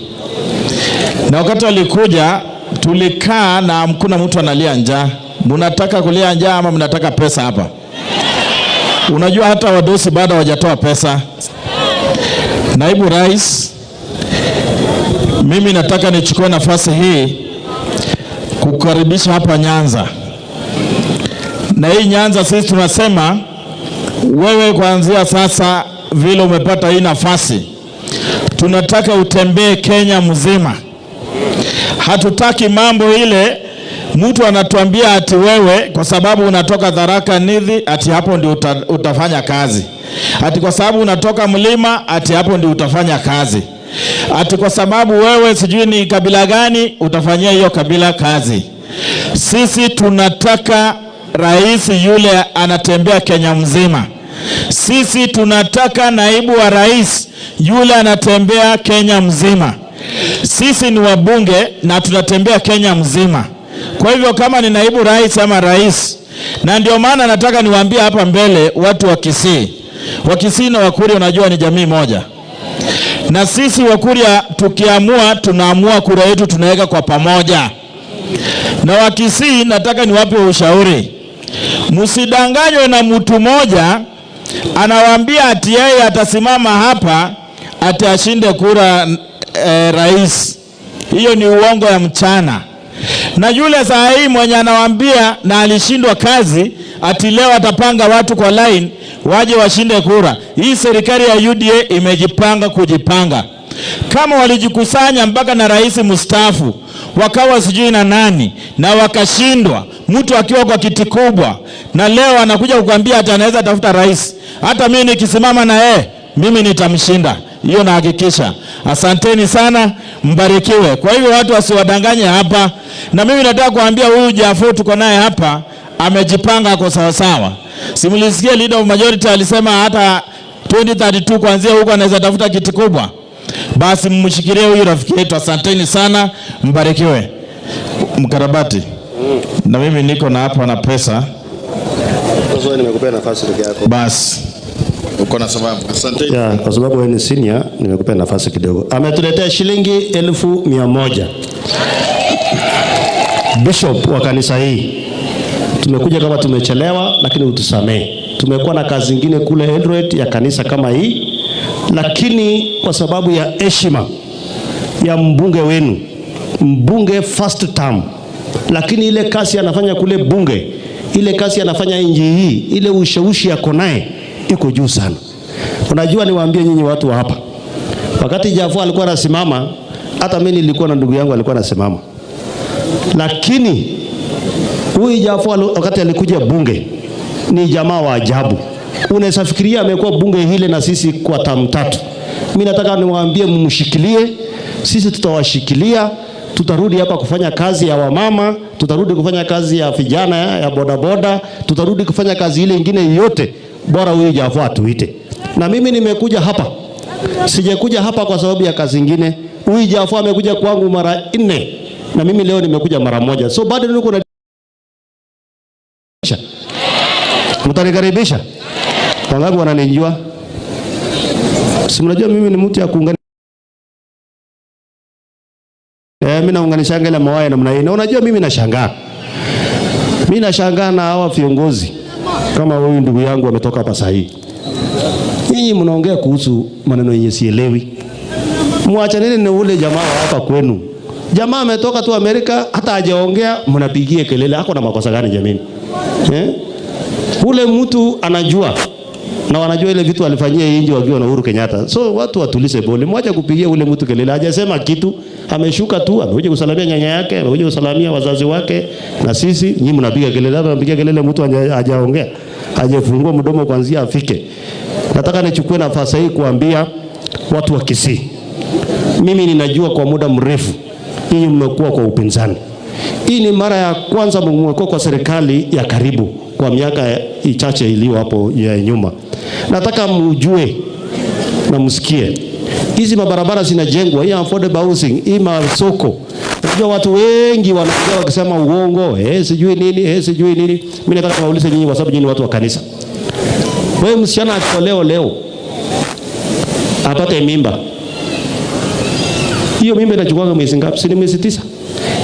Na wakati walikuja tulikaa na mkuna mtu analia njaa. Mnataka kulia njaa ama mnataka pesa hapa? Unajua hata wadosi bado hawajatoa pesa. Naibu Rais, mimi nataka nichukue nafasi hii kukaribisha hapa Nyanza. Na hii Nyanza sisi tunasema wewe kuanzia sasa vile umepata hii nafasi, tunataka utembee Kenya mzima. Hatutaki mambo ile mtu anatuambia ati wewe kwa sababu unatoka Tharaka Nithi ati hapo ndio utafanya kazi. Ati kwa sababu unatoka Mlima ati hapo ndio utafanya kazi. Ati kwa sababu wewe sijui ni kabila gani utafanyia hiyo kabila kazi. Sisi tunataka rais yule anatembea Kenya mzima. Sisi tunataka naibu wa rais yule anatembea Kenya mzima. Sisi ni wabunge na tunatembea Kenya mzima. Kwa hivyo kama ni naibu rais ama rais, na ndio maana nataka niwaambie hapa mbele watu wa Kisii. Wa Kisii na Wakuria unajua ni jamii moja. Na sisi Wakuria tukiamua tunaamua kura yetu tunaweka kwa pamoja. Na wa Kisii nataka niwape ushauri. Msidanganywe na mtu moja anawaambia ati yeye atasimama hapa ati ashinde kura rais. Hiyo ni uongo ya mchana. Na yule saa hii mwenye anawaambia na alishindwa kazi ati leo atapanga watu kwa line waje washinde kura. Hii serikali ya UDA imejipanga kujipanga. Kama walijikusanya mpaka na rais mstaafu wakawa sijui na nani na wakashindwa, mtu akiwa kwa kiti kubwa, na leo anakuja kukwambia ati anaweza tafuta rais, hata mimi nikisimama na mimi nitamshinda. Hiyo nahakikisha. Asanteni sana, mbarikiwe. Kwa hivyo watu wasiwadanganye hapa. Na mimi nataka kuambia huyu Jafo tuko naye hapa amejipanga kwa sawa sawa. Simulisikia leader of majority alisema hata 2032 kuanzia huko anaweza tafuta kiti kubwa. Basi mshikilie huyu rafiki yetu. Asanteni sana, mbarikiwe. Mkarabati. Na mimi niko na hapa na pesa. Sasa nimekupea nafasi peke yako. Basi. Uko na sababu. Asante. Ya, kwa sababu wewe ni senior, nimekupea nafasi kidogo. Ametuletea shilingi 1,100. Bishop wa kanisa hii. Tumekuja kama tumechelewa, lakini utusamee. Tumekuwa na kazi nyingine kule Eldoret ya kanisa kama hii, lakini kwa sababu ya heshima ya mbunge wenu, mbunge first term, lakini ile kazi anafanya kule bunge, ile kazi anafanya nje hii, ile ushawishi yako naye iko juu sana. Unajua niwaambie nyinyi watu wa hapa, wakati Jafo alikuwa anasimama, hata mimi nilikuwa na ndugu yangu alikuwa anasimama. Lakini huyu Jafo wakati alikuja bunge ni jamaa wa ajabu. Unaweza fikiria amekuwa bunge hile na sisi kwa tamu 3. Mimi nataka niwaambie mumshikilie, sisi tutawashikilia. Tutarudi hapa kufanya kazi ya wamama, tutarudi kufanya kazi ya vijana ya bodaboda, tutarudi kufanya kazi ile nyingine yote, bora huyu Jafo atuite. Na mimi nimekuja hapa, sijakuja hapa kwa sababu ya kazi nyingine. Huyu Jafo amekuja kwangu mara 4 na mimi leo nimekuja mara 1. So bado niko na mtanikaribisha. Wangapi wananijua? Si mnajua mimi ni mtu ya kuungana. Mimi naunganisha ngela mawaya namna hii. Na unajua mimi nashangaa. Mimi nashangaa na hawa viongozi kama huyu ndugu yangu ametoka hapa saa hii. Nyinyi mnaongea kuhusu maneno yenye sielewi. Muachaneni na ule jamaa wa hapa kwenu. Jamaa ametoka tu Amerika, hata hajaongea mnapigie kelele. Hako na makosa gani jamani? Ule mtu anajua na wanajua ile vitu alifanyia inji wakiwa na Uhuru Kenyatta. So watu watulise bole. Mwacha kupigia ule mtu kelele. Hajasema kitu, ameshuka tu, amekuja kusalamia nyanya yake, amekuja kusalamia wazazi wake, na sisi nyinyi mnapiga kelele. Hata mnapiga kelele mtu hajaongea, hajafungua mdomo kuanzia afike. Nataka nichukue nafasi hii kuambia watu wa Kisii. Mimi ninajua kwa muda mrefu nyinyi mmekuwa kwa upinzani. Hii ni mara ya kwanza mmekuwa kwa serikali ya karibu kwa miaka ichache iliyo hapo ya nyuma. Nataka mjue na msikie. Hizi mabarabara zinajengwa, hii affordable housing, hii masoko. Unajua watu wengi wanakuja wakisema uongo, sijui nini, sijui nini. Mimi nataka kuwauliza nyinyi kwa sababu nyinyi watu wa kanisa. Wewe msichana akitolewa leo apate mimba. Hiyo mimba inachukua miezi ngapi? Si ni miezi 9.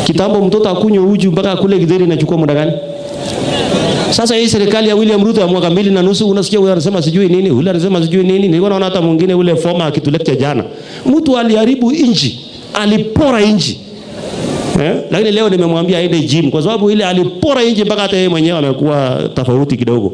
Kitambo mtoto akunywe uji mpaka akule githeri inachukua muda gani? Sasa hii serikali ya William Ruto ya mwaka 2.5 unasikia huyu anasema sijui nini, yule anasema sijui nini. Nilikuwa naona hata mwingine ule former akitulecture jana. Mtu aliharibu inji, alipora inji. Lakini leo nimemwambia aende gym kwa sababu ile alipora inji mpaka hata yeye mwenyewe amekuwa tofauti kidogo.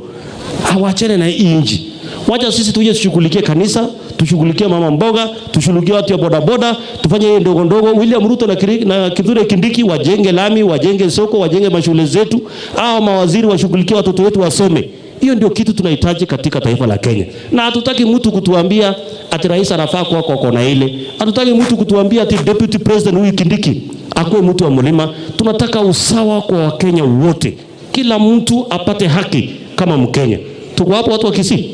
Awachane na inji. Wacha sisi tuje tushughulikie kanisa, tushughulikie mama mboga, tushughulikie watu ya bodaboda, tufanye hiyo ndogo ndogo. William Ruto na Kithure Kindiki wajenge lami, wajenge soko, wajenge mashule zetu, au mawaziri washughulikie watoto wetu wasome. Hiyo ndio kitu tunahitaji katika taifa la Kenya. Na hatutaki mtu kutuambia ati rais anafaa kuwa kwa kona ile. Hatutaki mtu kutuambia ati deputy president huyu Kindiki akuwe mtu wa mlima. Tunataka usawa kwa Wakenya wote. Kila mtu apate haki kama Mkenya. Tuko hapo watu wa Kisii.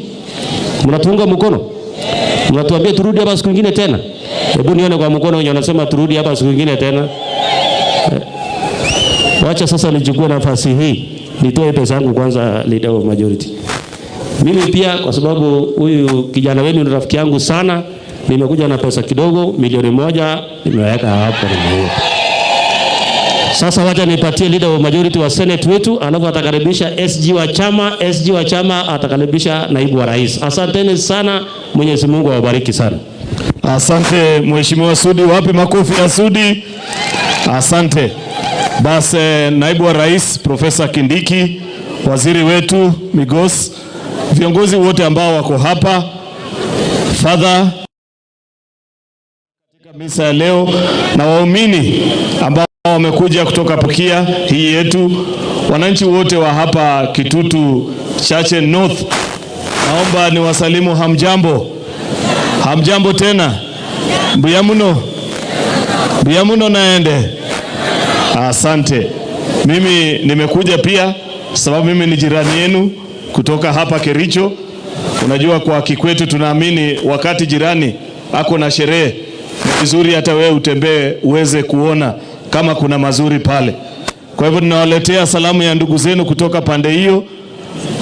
Mnatuunga mkono? Mnatuambia turudi hapa siku nyingine tena? Hebu nione kwa mkono wenye wanasema turudi hapa siku nyingine tena. Wacha sasa nichukue nafasi hii nitoe pesa yangu kwanza leader of majority. Mimi pia kwa sababu huyu kijana wenu ni rafiki yangu sana, nimekuja na pesa kidogo, milioni 1 nimeweka hapo nimeweka. Sasa wacha nipatie leader of majority wa Senate wetu, alafu atakaribisha SG wa chama atakaribisha naibu wa rais. Asanteni sana, Mwenyezi Mungu awabariki sana. Asante Mheshimiwa Sudi, wapi makofi ya Sudi? Asante. Basi naibu wa rais Profesa Kindiki, waziri wetu Migos, viongozi wote ambao wako hapa, Father katika misa ya leo, na waumini ambao wamekuja kutoka Bukia hii yetu, wananchi wote wa hapa Kitutu Chache North, naomba ni wasalimu hamjambo. Hamjambo tena. Buyamuno naende. Asante. Mimi nimekuja pia sababu mimi ni jirani yenu kutoka hapa Kericho. Unajua kwa Kikwetu tunaamini wakati jirani ako na sherehe, ni vizuri hata wewe utembee uweze kuona kama kuna mazuri pale. Kwa hivyo ninawaletea salamu ya ndugu zenu kutoka pande hiyo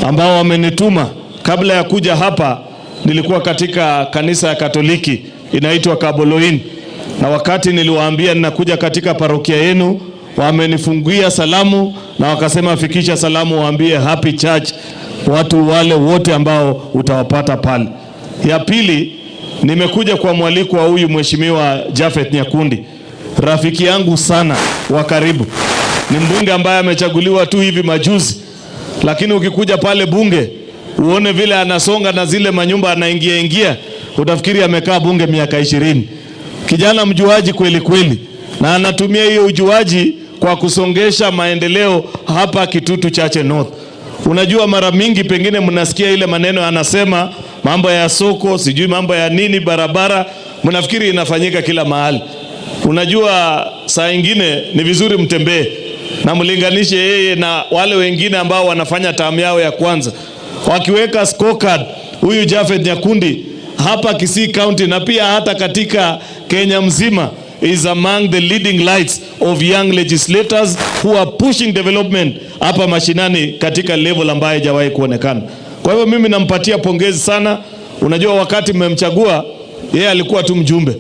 ambao wamenituma. Kabla ya kuja hapa nilikuwa katika kanisa ya Katoliki inaitwa Kaboloin, na wakati niliwaambia ninakuja katika parokia yenu, wamenifungia salamu na wakasema fikisha salamu waambie happy church watu wale wote ambao utawapata pale. Ya pili, nimekuja kwa mwaliko wa huyu Mheshimiwa Japhet Nyakundi, rafiki yangu sana wa karibu. Ni mbunge ambaye amechaguliwa tu hivi majuzi, lakini ukikuja pale bunge uone vile anasonga na zile manyumba anaingia, utafikiri amekaa bunge miaka 20. Kijana mjuaji kweli kweli, na anatumia hiyo ujuaji kwa kusongesha maendeleo hapa Kitutu Chache North. Unajua mara mingi pengine mnasikia ile maneno anasema mambo ya soko, sijui mambo ya nini, barabara, mnafikiri inafanyika kila mahali. Unajua saa ingine ni vizuri mtembee na mlinganishe yeye na wale wengine ambao wanafanya tamu yao ya kwanza. Wakiweka scorecard, huyu Japhet Nyakundi hapa Kisii County na pia hata katika Kenya mzima is among the leading lights of young legislators who are pushing development hapa mashinani katika level ambayo haijawahi kuonekana. Kwa hivyo mimi nampatia pongezi sana. Unajua wakati mmemchagua yeye alikuwa tu mjumbe.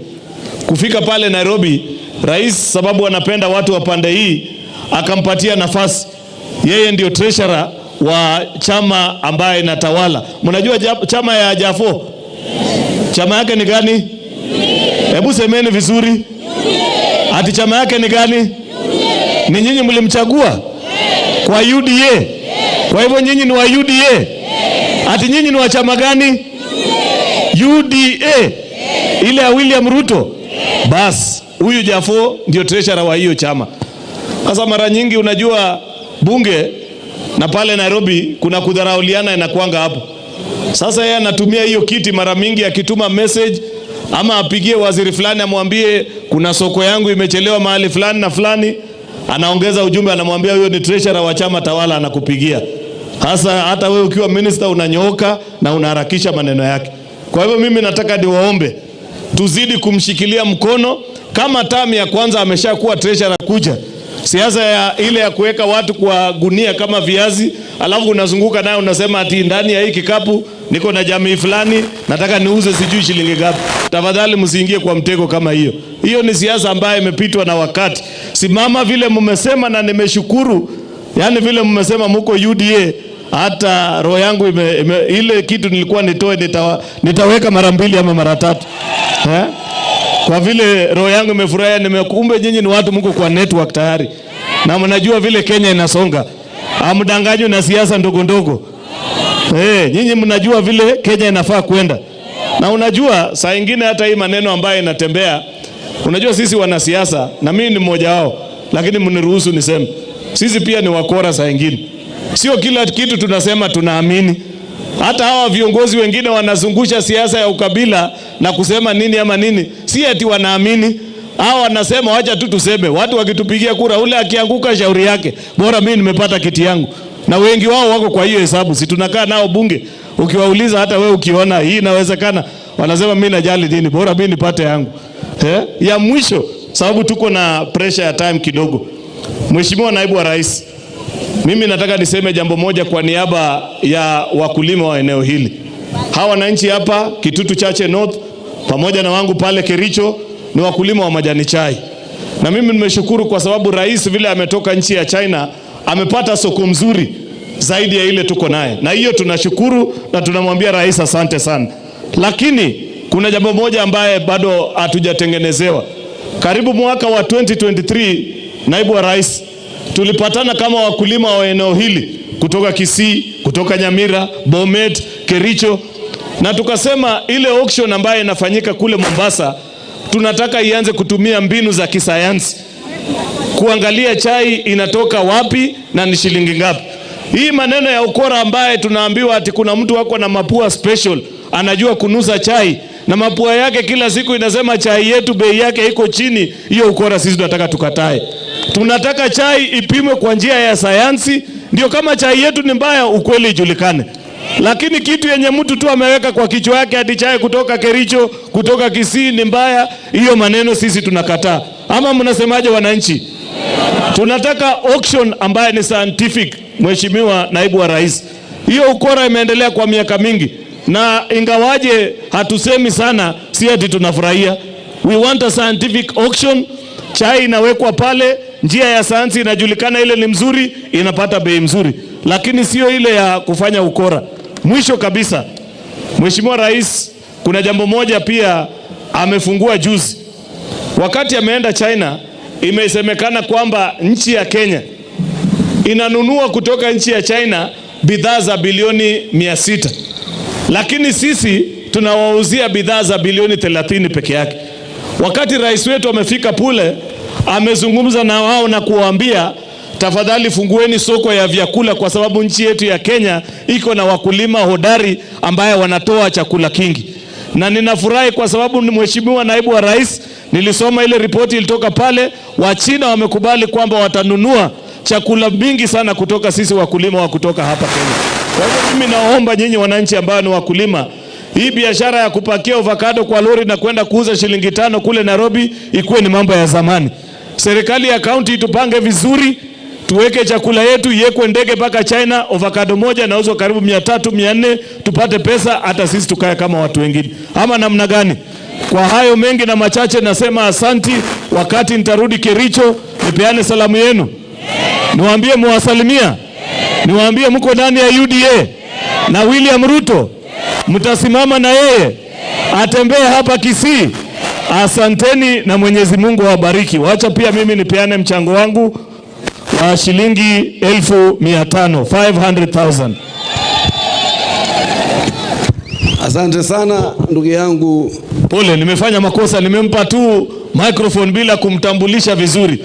Kufika pale Nairobi, rais sababu anapenda watu wa pande hii akampatia nafasi. Yeye ndio treasurer wa chama ambaye inatawala. Mnajua chama ya Jafo? Chama yake ni gani? Hebu semeni vizuri. Ati chama yake ni gani? Ni nyinyi mlimchagua kwa UDA. Kwa hivyo nyinyi ni wa UDA. Ati nyinyi ni wa chama gani? UDA. Ile ya William Ruto. Bas, huyu Jafo ndio treasurer wa hiyo chama. Sasa mara nyingi unajua bunge na pale Nairobi kuna kudharauliana inakuanga hapo. Sasa yeye anatumia hiyo kiti mara mingi akituma message ama apigie waziri fulani amwambie kuna soko yangu imechelewa mahali fulani na fulani, anaongeza ujumbe anamwambia huyo ni treasurer wa chama tawala anakupigia. Hasa hata wewe ukiwa minister unanyooka na unaharakisha maneno yake. Kwa hivyo mimi nataka niwaombe tuzidi kumshikilia mkono. Kama tamu ya kwanza ameshakuwa treasurer kuja, siasa ya ile ya kuweka watu kwa gunia kama viazi, alafu unazunguka nayo unasema ati ndani ya hii kikapu niko na jamii fulani nataka niuze sijui shilingi ngapi. Tafadhali msiingie kwa mtego kama hiyo. Hiyo ni siasa ambayo imepitwa na wakati. Simama vile mmesema na nimeshukuru. Yani vile mmesema mko UDA, hata roho yangu ile kitu nilikuwa nitoe nitaweka mara 2 ama mara 3. Kwa vile roho yangu imefurahia, nimekumbe nyinyi ni watu mko kwa network tayari. Na mnajua vile Kenya inasonga. Amdanganywe na siasa ndogo ndogo. Nyinyi mnajua vile Kenya inafaa kwenda. Na unajua saa ingine hata hii maneno ambayo inatembea, unajua sisi wanasiasa na mimi ni mmoja wao, lakini mniruhusu niseme sisi pia ni wakora saa ingine. Sio kila kitu tunasema tunaamini. Hata hawa viongozi wengine wanazungusha siasa ya ukabila na kusema nini ama nini. Si eti wanaamini. Hawa wanasema wacha tu tuseme. Watu wakitupigia kura ule akianguka shauri yake. Bora mimi nimepata kiti yangu. Na wengi wao wako kwa hiyo hesabu. Si tunakaa nao bunge. Ukiwauliza hata wewe ukiona hii inawezekana, wanasema mimi najali nini? Bora mimi nipate yangu. Ya mwisho sababu tuko na pressure ya time kidogo. Mheshimiwa Naibu wa Rais, mimi nataka niseme jambo moja kwa niaba ya wakulima wa eneo hili. Hawa wananchi hapa Kitutu Chache North pamoja na wangu pale Kericho ni wakulima wa majani chai. Na mimi nimeshukuru kwa sababu rais vile ametoka nchi ya China amepata soko mzuri zaidi ya ile tuko naye. Na hiyo tunashukuru na tunamwambia rais asante sana. Lakini kuna jambo moja ambaye bado hatujatengenezewa. Karibu mwaka wa 2023 Naibu wa Rais tulipatana kama wakulima wa eneo hili kutoka Kisii, kutoka Nyamira, Bomet, Kericho, na tukasema ile auction ambayo inafanyika kule Mombasa tunataka ianze kutumia mbinu za kisayansi kuangalia chai inatoka wapi na ni shilingi ngapi. Hii maneno ya ukora ambaye tunaambiwa ati kuna mtu wako na mapua special anajua kunusa chai na mapua yake kila siku inasema chai yetu bei yake iko chini, hiyo ukora sisi tunataka tukatae. Tunataka chai ipimwe kwa njia ya sayansi, ndio kama chai yetu ni mbaya ukweli ijulikane. Lakini kitu yenye mtu tu ameweka kwa kichwa yake hadi chai kutoka Kericho, kutoka Kisii ni mbaya, hiyo maneno sisi tunakataa. Ama mnasemaje wananchi? Tunataka auction ambaye ni scientific, Mheshimiwa Naibu wa Rais. Hiyo ukora imeendelea kwa miaka mingi na ingawaje hatusemi sana, si ati tunafurahia. We want a scientific auction. Chai inawekwa pale, njia ya sayansi inajulikana ile ni mzuri, inapata bei mzuri. Lakini sio ile ya kufanya ukora. Mwisho kabisa, Mheshimiwa Rais, kuna jambo moja pia amefungua juzi. Wakati ameenda China, imesemekana kwamba nchi ya Kenya inanunua kutoka nchi ya China bidhaa za bilioni 600. Lakini sisi tunawauzia bidhaa za bilioni 30 peke yake. Wakati rais wetu amefika pule, amezungumza na wao na kuwaambia tafadhali fungueni soko ya vyakula, kwa sababu nchi yetu ya Kenya iko na wakulima hodari ambaye wanatoa chakula kingi. Na ninafurahi kwa sababu ni Mheshimiwa Naibu wa Rais, nilisoma ile ripoti ilitoka pale, Wachina wamekubali kwamba watanunua chakula mingi sana kutoka sisi wakulima wa kutoka hapa Kenya. Kwa hivyo mimi naomba nyinyi wananchi ambao ni wakulima, hii biashara ya kupakia avocado kwa lori na kwenda kuuza shilingi 5 kule Nairobi ikuwe ni mambo ya zamani. Serikali ya kaunti itupange vizuri, tuweke chakula yetu iwekwe ndege mpaka China, avocado moja nauzwa karibu 300 400, tupate pesa hata sisi tukae kama watu wengine. Ama namna gani? Kwa hayo mengi na machache nasema asanti. Wakati nitarudi Kericho nipeane salamu yenu. Niwaambie muwasalimia. Niwaambie mko ndani ya UDA na William Ruto mtasimama na yeye atembee hapa Kisii. Asanteni na Mwenyezi Mungu awabariki. Wacha pia mimi nipeane mchango wangu wa shilingi 1500, 500,000. Asante sana ndugu yangu. Pole, nimefanya makosa, nimempa tu microphone bila kumtambulisha vizuri.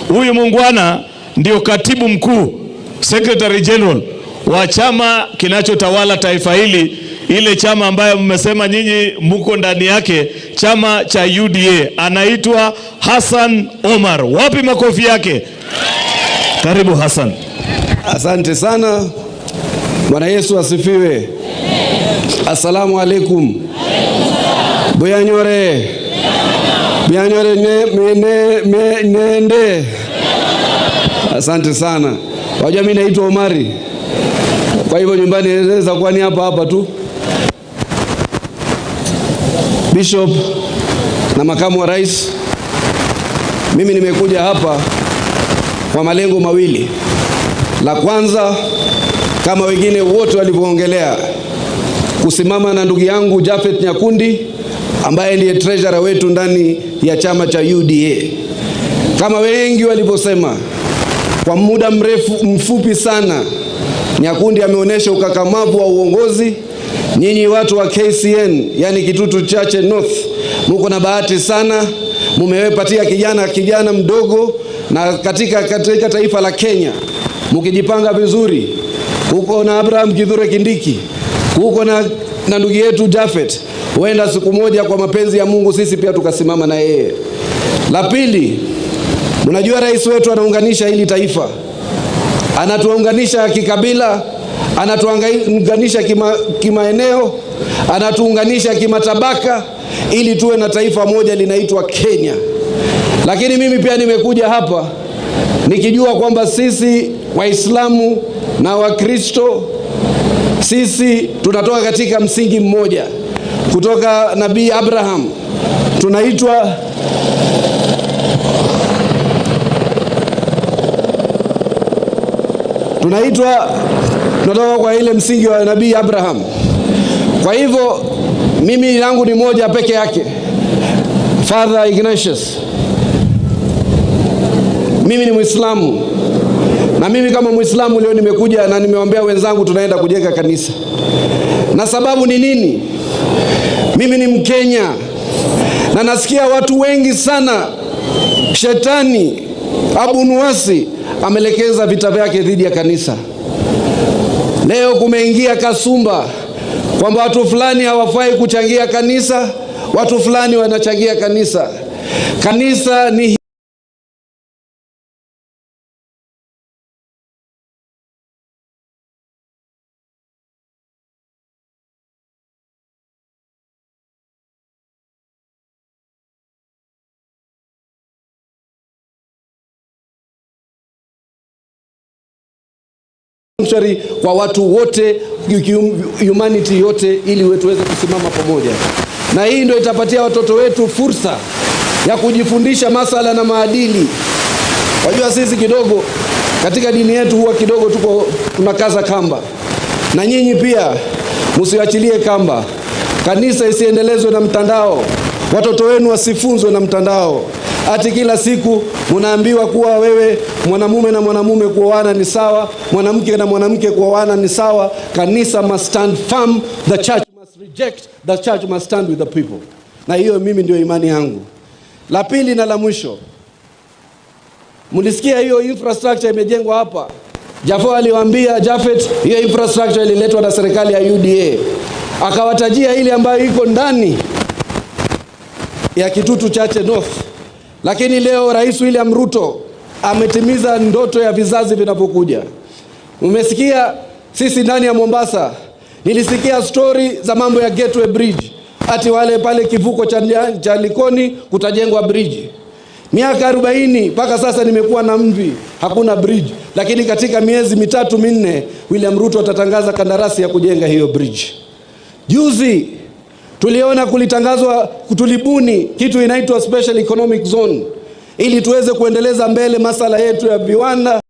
Huyu muungwana ndio katibu mkuu, Secretary General wa chama kinachotawala taifa hili, ile chama ambayo mmesema nyinyi mko ndani yake, chama cha UDA. Anaitwa Hassan Omar. Wapi makofi yake? Karibu Hassan. Asante sana. Bwana Yesu asifiwe. Assalamu alaikum. Buyanyore. Buyanyore nende. Asante sana. Wajua mimi naitwa Omari. Kwa hivyo nyumbani naweza kuwa ni hapa tu. Bishop na makamu wa rais, mimi nimekuja hapa kwa malengo mawili. La kwanza, kama wengine wote walivyoongelea, kusimama na ndugu yangu Japhet Nyakundi ambaye ndiye treasurer wetu ndani ya chama cha UDA. Kama wengi walivyosema, kwa muda mfupi sana Nyakundi ameonyesha ukakamavu wa uongozi. Nyinyi watu wa KCN, yani Kitutu Chache North, mko na bahati sana, mumepatia kijana mdogo, na katika taifa la Kenya mkijipanga vizuri, huko na Abraham Kithure Kindiki, huko na ndugu yetu Japhet, huenda siku moja kwa mapenzi ya Mungu sisi pia tukasimama na yeye. La pili, mnajua rais wetu anaunganisha hili taifa, anatuunganisha kikabila, anatuunganisha kimaeneo, anatuunganisha kimatabaka, ili tuwe na taifa moja linaitwa Kenya. Lakini mimi pia nimekuja hapa nikijua kwamba sisi Waislamu na Wakristo, sisi tunatoka katika msingi mmoja, kutoka Nabii Abraham. Tunatoka kwa ile msingi wa Nabii Abraham. Kwa hivyo mimi yangu ni moja peke yake, Father Ignatius. Mimi ni Muislamu, na mimi kama Muislamu leo nimekuja na nimewaambia wenzangu tunaenda kujenga kanisa. Na sababu ni nini? Mimi ni Mkenya na nasikia watu wengi sana, shetani Abu Nuwasi amelekeza vita vyake dhidi ya kanisa. Leo kumeingia kasumba kwamba watu fulani hawafai kuchangia kanisa, watu fulani wanachangia kanisa. Kanisa ni kwa watu wote, humanity yote, ili tuweze kusimama pamoja. Na hii ndio itapatia watoto wetu fursa ya kujifundisha masala na maadili. Wajua sisi kidogo katika dini yetu huwa kidogo tunakaza kamba, na nyinyi pia msiachilie kamba. Kanisa isiendelezwe na mtandao, watoto wenu wasifunzwe na mtandao. Ati kila siku mnaambiwa kuwa wewe mwanamume na mwanamume kuoana ni sawa, mwanamke na mwanamke kuoana ni sawa. Kanisa must stand firm, the church must reject, the church must stand with the people. Na hiyo mimi ndio imani yangu. La pili na la mwisho, Mlisikia hiyo infrastructure imejengwa hapa. Jafo aliwaambia Jafet, hiyo infrastructure ililetwa na serikali ya UDA. Akawatajia ile ambayo iko ndani ya Kitutu Chache North. Lakini leo Rais William Ruto ametimiza ndoto ya vizazi vinavyokuja. Umesikia sisi ndani ya Mombasa, nilisikia story za mambo ya Gateway Bridge. Ati wale pale kivuko cha Likoni kutajengwa bridge. Miaka 40 mpaka sasa nimekuwa na mvi, hakuna bridge. Lakini katika miezi 3-4 William Ruto atatangaza kandarasi ya kujenga hiyo bridge. Juzi tuliona kulitangazwa, tulibuni kitu inaitwa Special Economic Zone ili tuweze kuendeleza mbele masala yetu ya viwanda.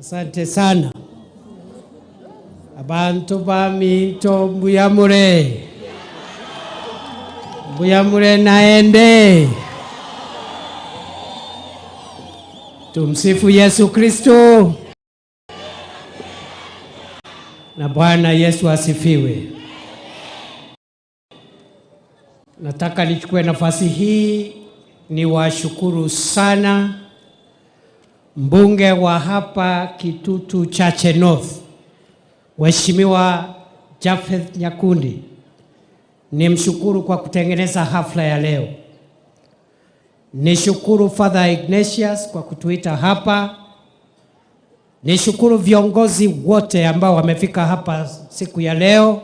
Asante sana. Abantu bamito mbuyamure. Mbuyamure naende. Tumsifu Yesu Kristo. Na Bwana Yesu asifiwe. Nataka nichukue nafasi hii niwashukuru sana mbunge wa hapa Kitutu Chache North, Mheshimiwa Japheth Nyakundi. Nimshukuru kwa kutengeneza hafla ya leo. Nishukuru Father Ignatius kwa kutuita hapa. Nishukuru viongozi wote ambao wamefika hapa siku ya leo.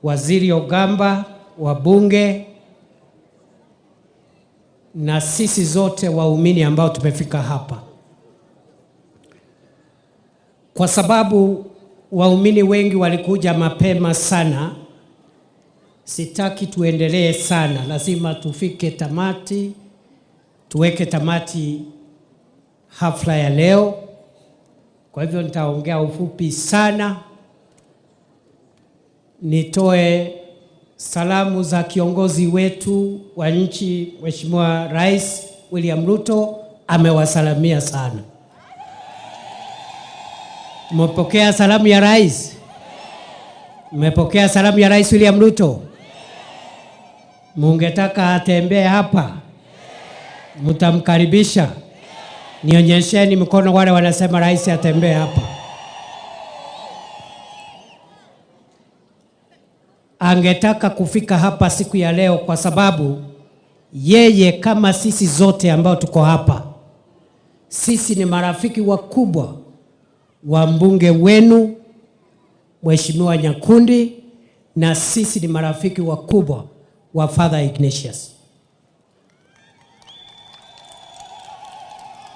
Waziri Ogamba, wabunge na sisi zote waumini ambao tumefika hapa. Kwa sababu waumini wengi walikuja mapema sana, sitaki tuendelee sana. Lazima tufike tamati, tuweke tamati hafla ya leo. Kwa hivyo nitaongea ufupi sana. Nitoe salamu za kiongozi wetu wa nchi, Mheshimiwa Rais William Ruto. Amewasalamia sana. Mmepokea salamu ya rais? Mmepokea salamu ya Rais William Ruto? Mungetaka atembee hapa? Mtamkaribisha? Nionyesheni mkono wale wanasema rais atembee hapa. Angetaka kufika hapa siku ya leo kwa sababu yeye kama sisi zote ambao tuko hapa, sisi ni marafiki wakubwa wa mbunge wenu Mheshimiwa Nyakundi, na sisi ni marafiki wakubwa wa Father Ignatius.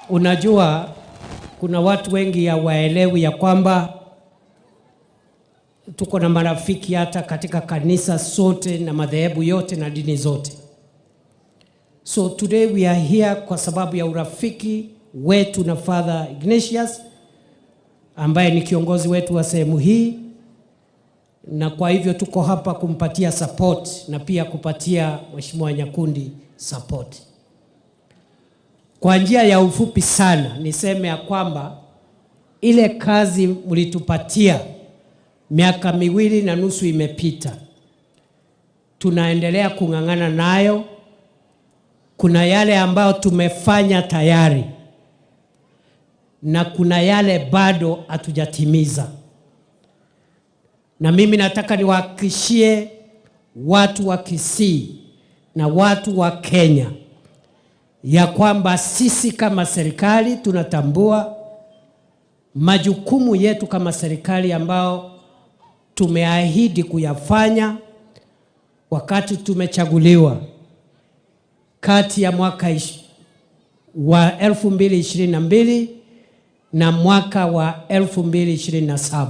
Unajua kuna watu wengi hawaelewi ya kwamba tuko na marafiki hata katika kanisa sote na madhehebu yote na dini zote. So today we are here kwa sababu ya urafiki wetu na Father Ignatius ambaye ni kiongozi wetu wa sehemu hii, na kwa hivyo tuko hapa kumpatia support na pia kupatia Mheshimiwa Nyakundi support. Kwa njia ya ufupi sana niseme ya kwamba ile kazi mlitupatia miaka 2.5 imepita, tunaendelea kung'ang'ana nayo. Kuna yale ambayo tumefanya tayari na kuna yale bado hatujatimiza. Na mimi nataka niwahakikishie watu wa Kisii na watu wa Kenya ya kwamba sisi kama serikali tunatambua majukumu yetu kama serikali ambao tumeahidi kuyafanya wakati tumechaguliwa kati ya mwaka wa 2022 na mwaka wa 2027.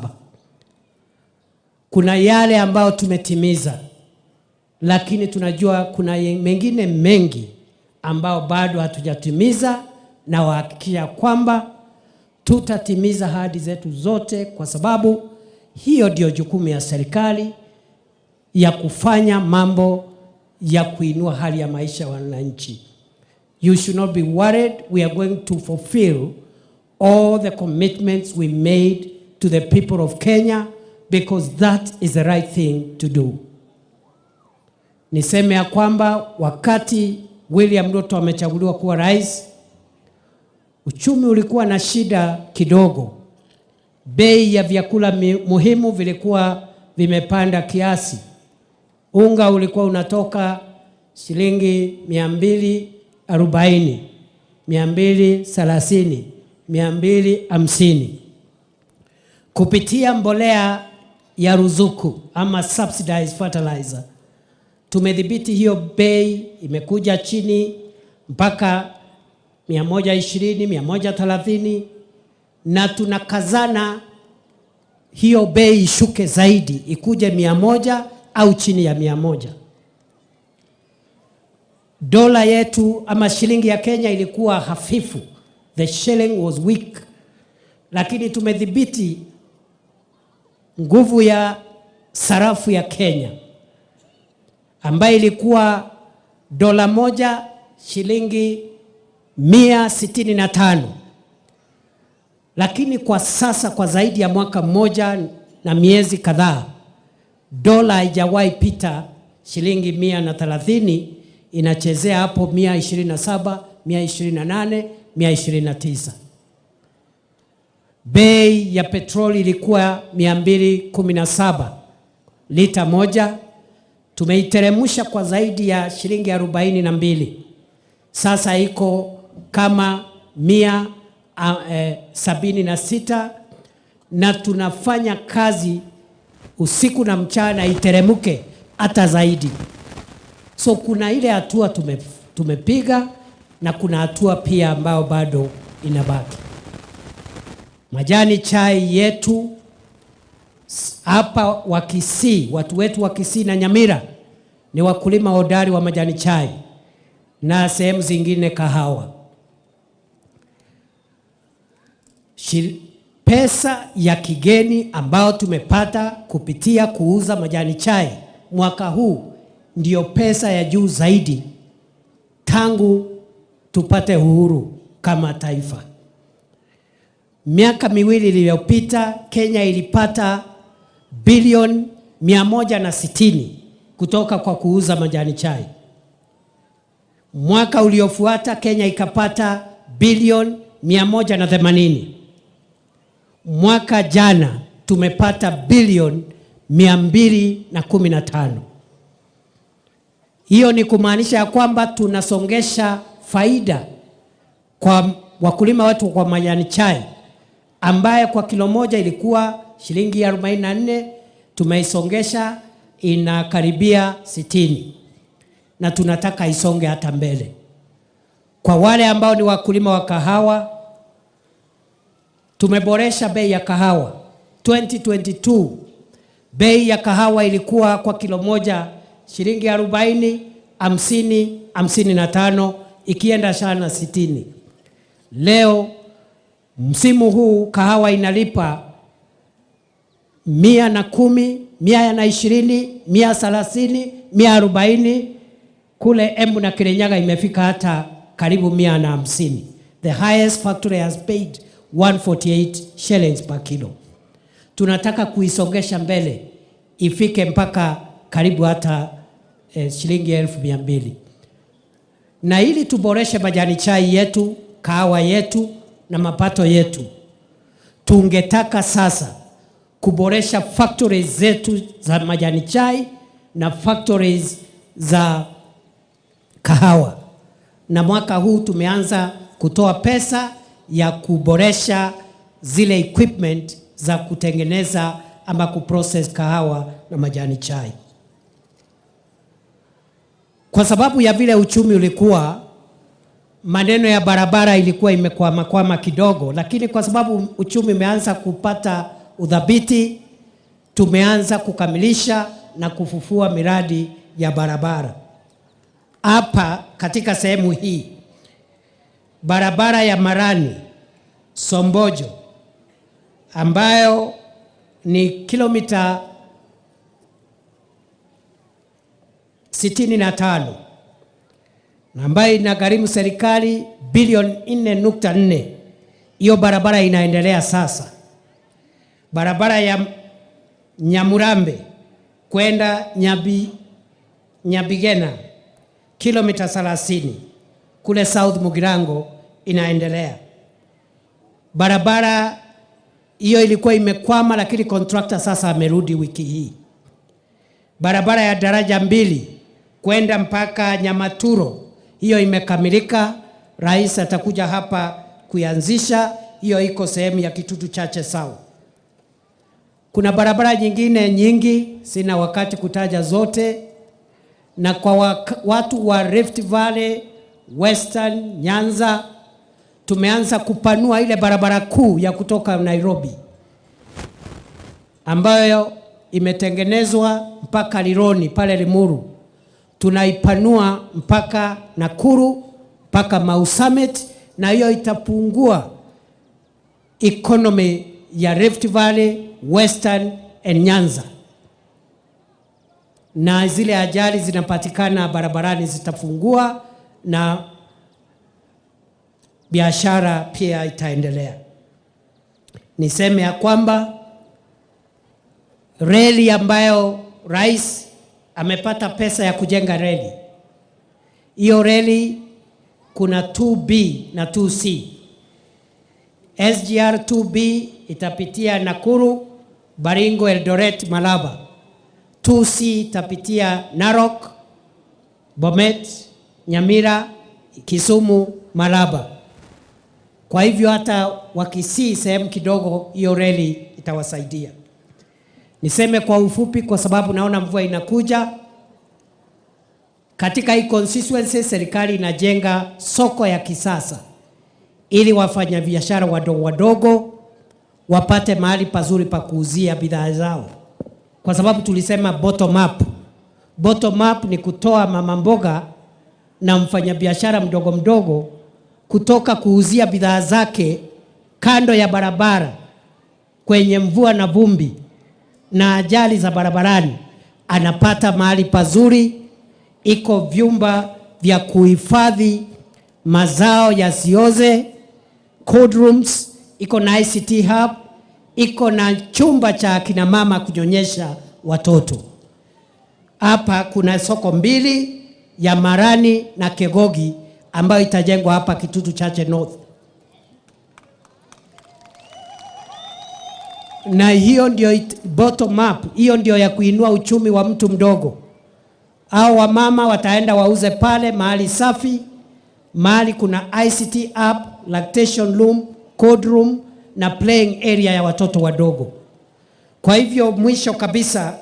Kuna yale ambao tumetimiza, lakini tunajua kuna mengine mengi ambao bado hatujatimiza, na wahakikisha kwamba tutatimiza ahadi zetu zote, kwa sababu hiyo ndio jukumu ya serikali ya kufanya mambo ya kuinua hali ya maisha ya wananchi. You should not be worried. We are going to fulfill all the commitments we made to the people of Kenya, because that is the right thing to do. Niseme ya kwamba wakati William Ruto amechaguliwa kuwa rais, uchumi ulikuwa na shida kidogo. Bei ya vyakula muhimu vilikuwa vimepanda kiasi. Unga ulikuwa unatoka shilingi 240, 230, 250. Kupitia mbolea ya ruzuku ama subsidized fertilizer, tumedhibiti hiyo bei, imekuja chini mpaka 120, 130, na tunakazana hiyo bei ishuke zaidi, ikuje 100 au chini ya 100. Dola yetu ama shilingi ya Kenya ilikuwa hafifu. The shilling was weak. lakini tumedhibiti nguvu ya sarafu ya Kenya ambayo ilikuwa dola moja shilingi 165, lakini kwa sasa kwa zaidi ya mwaka mmoja na miezi kadhaa dola haijawahi pita shilingi 130, inachezea hapo 127, 128, 129. Bei ya petroli ilikuwa 217 lita moja, tumeiteremusha kwa zaidi ya shilingi 42. Sasa iko kama 176, na tunafanya kazi usiku na mchana iteremuke hata zaidi. So kuna ile hatua tumepiga na kuna hatua pia ambao bado inabaki. Majani chai yetu hapa wa Kisii, watu wetu wa Kisii na Nyamira ni wakulima hodari wa majani chai na sehemu zingine kahawa. Pesa ya kigeni ambao tumepata kupitia kuuza majani chai mwaka huu ndio pesa ya juu zaidi tangu tupate uhuru kama taifa. Miaka 2 iliyopita Kenya ilipata bilioni 160 kutoka kwa kuuza majani chai. Mwaka uliofuata Kenya ikapata bilioni 180. Mwaka jana tumepata bilioni 215. Hiyo ni kumaanisha ya kwamba tunasongesha faida kwa wakulima wetu kwa majani chai ambaye kwa kilo moja ilikuwa shilingi 44, tumeisongesha inakaribia 60 na tunataka isonge hata mbele. Kwa wale ambao ni wakulima wa kahawa, tumeboresha bei ya kahawa. 2022 bei ya kahawa ilikuwa kwa kilo moja shilingi 40, 50, 55 ikienda sana 60. Leo msimu huu kahawa inalipa 110, 120, 130, 140. Kule Embu na Kirinyaga imefika hata karibu 150. The highest factory has paid 148 shillings per kilo. Tunataka kuisongesha mbele ifike mpaka karibu hata shilingi 1200. Na ili tuboreshe majani chai yetu, kahawa yetu na mapato yetu, tungetaka sasa kuboresha factories zetu za majani chai na factories za kahawa. Na mwaka huu tumeanza kutoa pesa ya kuboresha zile equipment za kutengeneza ama kuprocess kahawa na majani chai. Kwa sababu ya vile uchumi ulikuwa, maneno ya barabara ilikuwa imekwama kidogo, lakini kwa sababu uchumi umeanza kupata udhabiti, tumeanza kukamilisha na kufufua miradi ya barabara. Hapa katika sehemu hii, barabara ya Marani Sombojo ambayo ni kilomita 65 ambayo inagharimu serikali bilioni 4.4. Hiyo barabara inaendelea sasa. Barabara ya Nyamurambe kwenda Nyabigena kilomita 30 kule South Mugirango inaendelea. Barabara hiyo ilikuwa imekwama, lakini contractor sasa amerudi wiki hii. Barabara ya daraja 2 kwenda mpaka Nyamaturo, hiyo imekamilika. Rais atakuja hapa kuianzisha. Hiyo iko sehemu ya Kitutu Chache South. Kuna barabara nyingine nyingi, sina wakati kutaja zote. Na kwa watu wa Rift Valley, Western, Nyanza, tumeanza kupanua ile barabara kuu ya kutoka Nairobi ambayo imetengenezwa mpaka Lironi pale Limuru. Tunaipanua mpaka Nakuru, mpaka Mau Summit, na hiyo itapungua economy ya Rift Valley, Western and Nyanza, na zile ajali zinapatikana barabarani zitafungua na biashara pia itaendelea. Niseme ya kwamba reli ambayo rais amepata pesa ya kujenga reli, hiyo reli kuna 2B na 2C. SGR 2B itapitia Nakuru, Baringo, Eldoret, Malaba. 2C itapitia Narok, Bomet, Nyamira, Kisumu, Malaba. Kwa hivyo hata wakisii sehemu kidogo hiyo reli itawasaidia. Niseme kwa ufupi kwa sababu naona mvua inakuja. Katika hii constituency serikali inajenga soko ya kisasa ili wafanya biashara wadogo wadogo wapate mahali pazuri pa kuuzia bidhaa zao. Kwa sababu tulisema bottom up. Bottom up ni kutoa mama mboga na mfanya biashara mdogo mdogo kutoka kuuzia bidhaa zake kando ya barabara kwenye mvua na vumbi na ajali za barabarani, anapata mahali pazuri, iko vyumba vya kuhifadhi mazao yasioze, cold rooms, iko na ICT hub, iko na chumba cha akina mama kunyonyesha watoto. Hapa kuna soko mbili ya Marani na Kegogi ambayo itajengwa hapa Kitutu Chache North. Na hiyo ndio bottom up, hiyo ndio ya kuinua uchumi wa mtu mdogo. Au wamama wataenda wauze pale mahali safi, mahali kuna ICT app, lactation room, code room na playing area ya watoto wadogo. Kwa hivyo mwisho kabisa,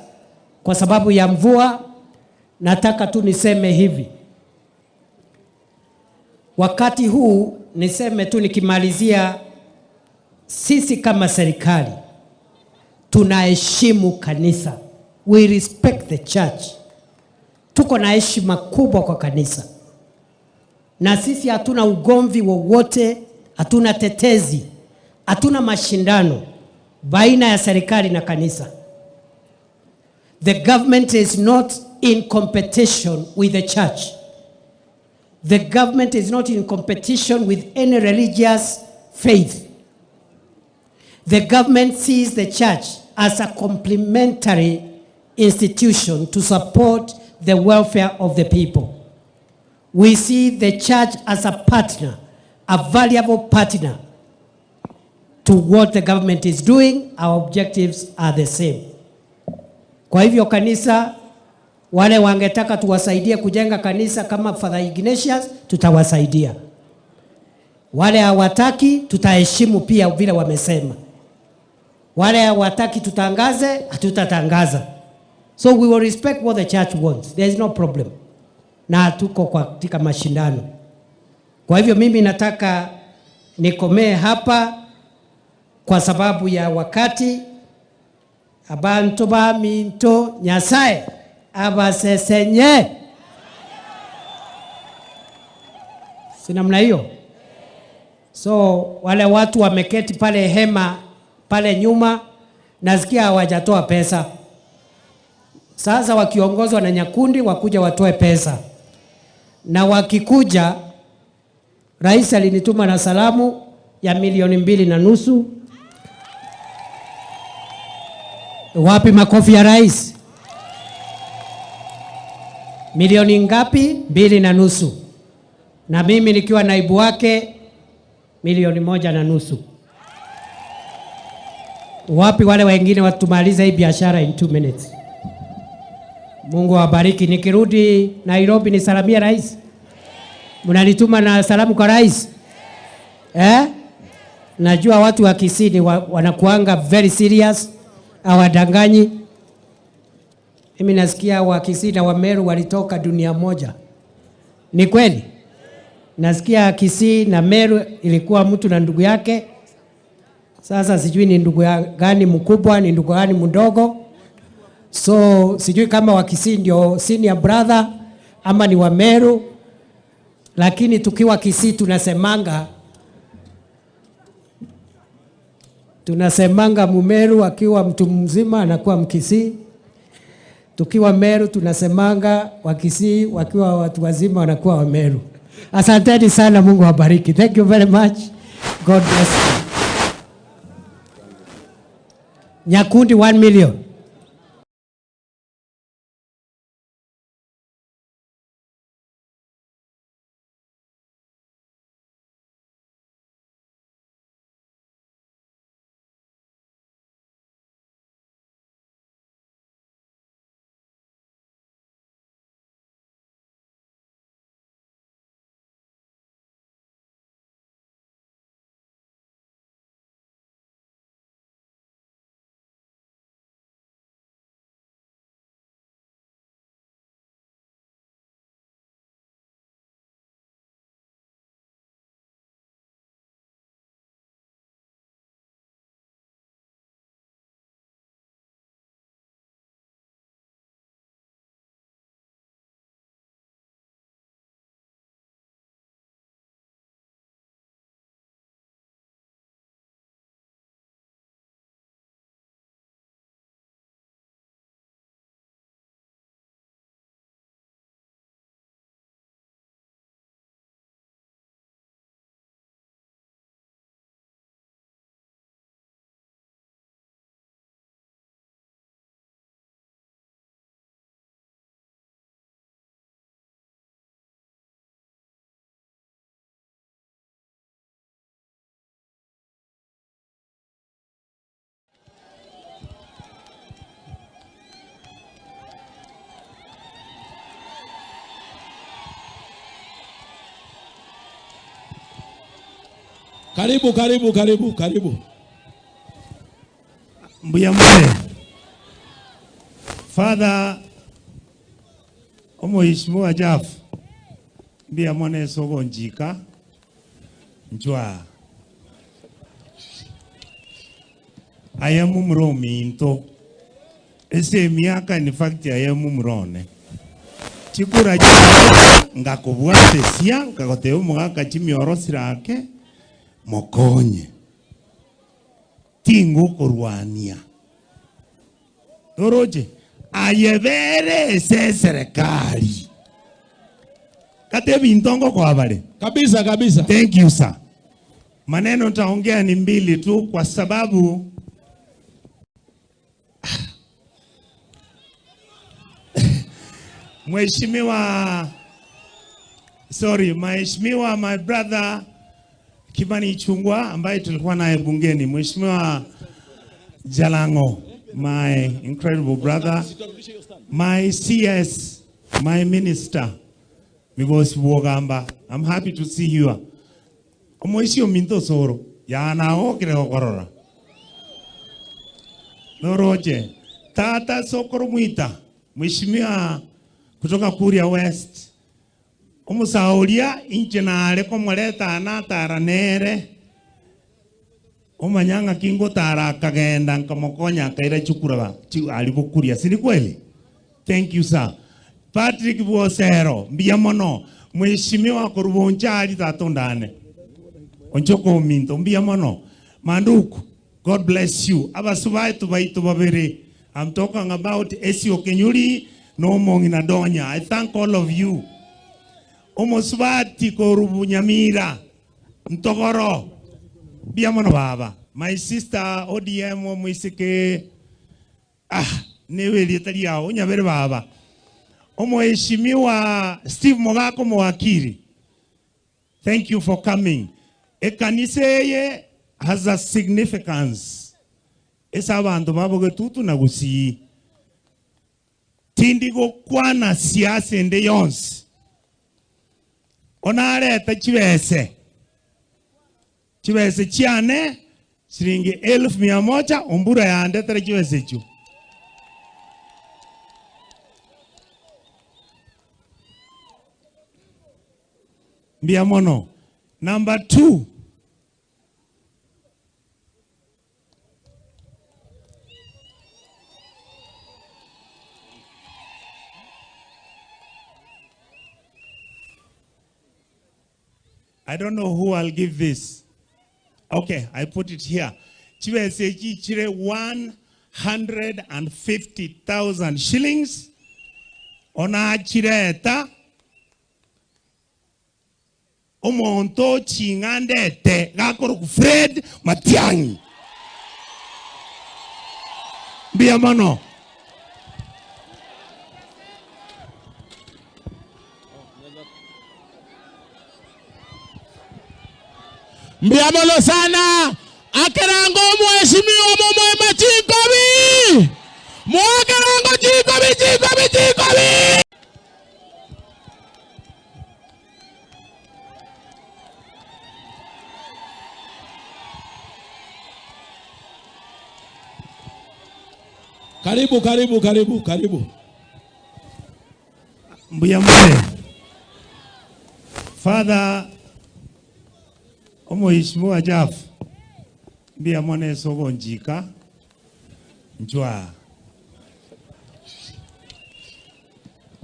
kwa sababu ya mvua, nataka tu niseme hivi. Wakati huu niseme tu nikimalizia, sisi kama serikali tunaheshimu kanisa. We respect the church. Tuko na heshima kubwa kwa kanisa. Na sisi hatuna ugomvi wowote, hatuna tetezi, hatuna mashindano baina ya serikali na kanisa. The government is not in competition with the church. The government is not in competition with any religious faith. The government sees the church as a complementary institution to support the welfare of the people. We see the church as a partner, a valuable partner to what the government is doing. Our objectives are the same. Kwa hivyo kanisa, wale wangetaka tuwasaidie kujenga kanisa kama Father Ignatius, tutawasaidia. Wale hawataki, tutaheshimu pia vile wamesema. Wale hawataki tutangaze, hatutatangaza. So we will respect what the church wants. There is no problem. Na tuko katika mashindano. Kwa hivyo mimi nataka nikomee hapa kwa sababu ya wakati. Abantu ba minto Nyasaye abasesenye. Sina mna hiyo? So wale watu wameketi pale hema pale nyuma, nasikia hawajatoa pesa. Sasa wakiongozwa na Nyakundi wakuja watoe pesa. Na wakikuja, rais alinituma na salamu ya 2.5 million. Wapi makofi ya rais? Milioni ngapi? 2.5. Na mimi nikiwa naibu wake 1.5 million. Wapi wale wengine watumaliza hii biashara in 2 minutes? Mungu awabariki. Nikirudi Nairobi nisalamia rais. Mnanituma na salamu kwa rais? Najua watu wa Kisii wanakuanga very serious, hawadanganyi. Mimi nasikia wa Kisii na wa Meru walitoka dunia moja. Ni kweli? Nasikia Kisii na Meru ilikuwa mtu na ndugu yake. Sasa sijui ni ndugu gani mkubwa, ni ndugu gani mdogo. So sijui kama wa Kisii ndio senior brother ama ni wa Meru. Lakini tukiwa Kisii tunasemanga Tunasemanga Mumeru akiwa mtu mzima anakuwa Mkisii. Tukiwa Meru tunasemanga Wakisii wakiwa watu wazima wanakuwa Wameru. Asanteni sana, Mungu awabariki. Thank you very much. God bless you. Nyakundi 1 million. Karibu. Mbuya mwe. Father Mheshimiwa Jaf. Mbia mwane sogo njika. Njwa. Ayamu mromi into. Ese miaka in fact ayamu mrone. Chikura jika ngakubwate siya ngakoteo mwaka chimi orosirake. Mokonye tingo kurwania Doroje ayevere se serikali kate bintongo kwa habari kabisa. Thank you sir. Maneno nitaongea ni mbili tu kwa sababu Mheshimiwa my brother Kimani Ichung'wah ambaye tulikuwa naye bungeni, Mheshimiwa Jalango, my incredible brother, my CS, my minister, Migosi Bwogamba, I'm happy to see you. Mheshimiwa Minto Soro, yanao kile korora. Noroje, Tata Sokoro Mwita, Mheshimiwa kutoka Kuria West. Umusaulia inche na aleko mwaleta anatara nere umanyanga kingo tara kagenda nkamokonya kaira chukura alibukuria sini kweli. Thank you sir. Patrick Bwosero mbiyamono Mheshimiwa Koruboncha ali tatondane onchoko minto mbiyamono manduku. God bless you. Abasubai tubaitu babere. I'm talking about Esio Kenyuri no mongina donya. I thank all of you. Omoswati Korubu Nyamira Mtogoro Biamono Baba. My sister ODM Mwisike Newe Litalia Onyabere Baba. Mheshimiwa Steve Mogako Mwakiri. Thank you for coming. Ekaniseye has a significance. Esa abantu baboge tutu na gusi. Tindigo kwana siasa ende yonsi. Onareta chibese chiane shilingi 1,100 ombura yande tere chibese chu. Mbiamono. Number 2. I don't know who I'll give this. Okay, I put it here. chibese chichire 150,000 shillings ona chireta omonto chingandete gakoro Fred Matiang'i mbia mono. Mbiamolo sana akerango mheshimiwa Momoe Machikobi. Mwakerango Chikobi. Karibu. Mbuyamole. Father Mheshimiwa Jaf Mbuyamole sogo njika njwa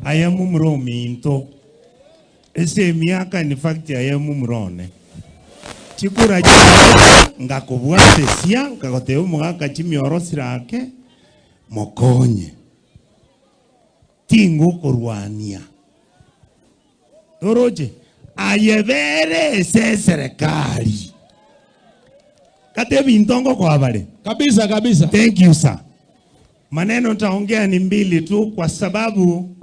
ayamu mrominto ese miaka in fact ayamu mrone chikura ngakubwate sia ngakote umugaka chimioro sirake mokonye tingo kurwania oroje ayevere se serikali kate bintongo kwa habari kabisa. Thank you sir. Maneno nitaongea ni mbili tu kwa sababu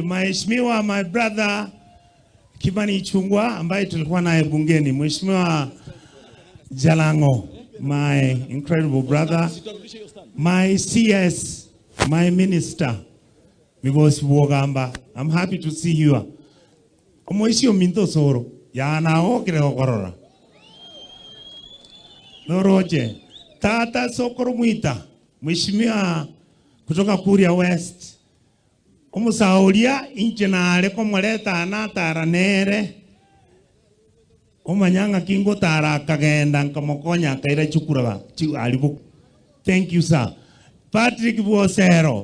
Mheshimiwa my brother Kimani Ichung'wah ambaye tulikuwa naye bungeni, Mheshimiwa Jalango, my incredible brother, my CS, my minister, Migos Bwogamba, I'm happy to see you. Omoisio minto soro, ya nao kire korora. Noroje, tata sokoro muita, Mheshimiwa kutoka Kuria West. Omusaulia inche nare komoleta na taranere omanyanga kingo tara kagenda nkamokonya kaira chukura alibu. Thank you sir. Patrick Bwosero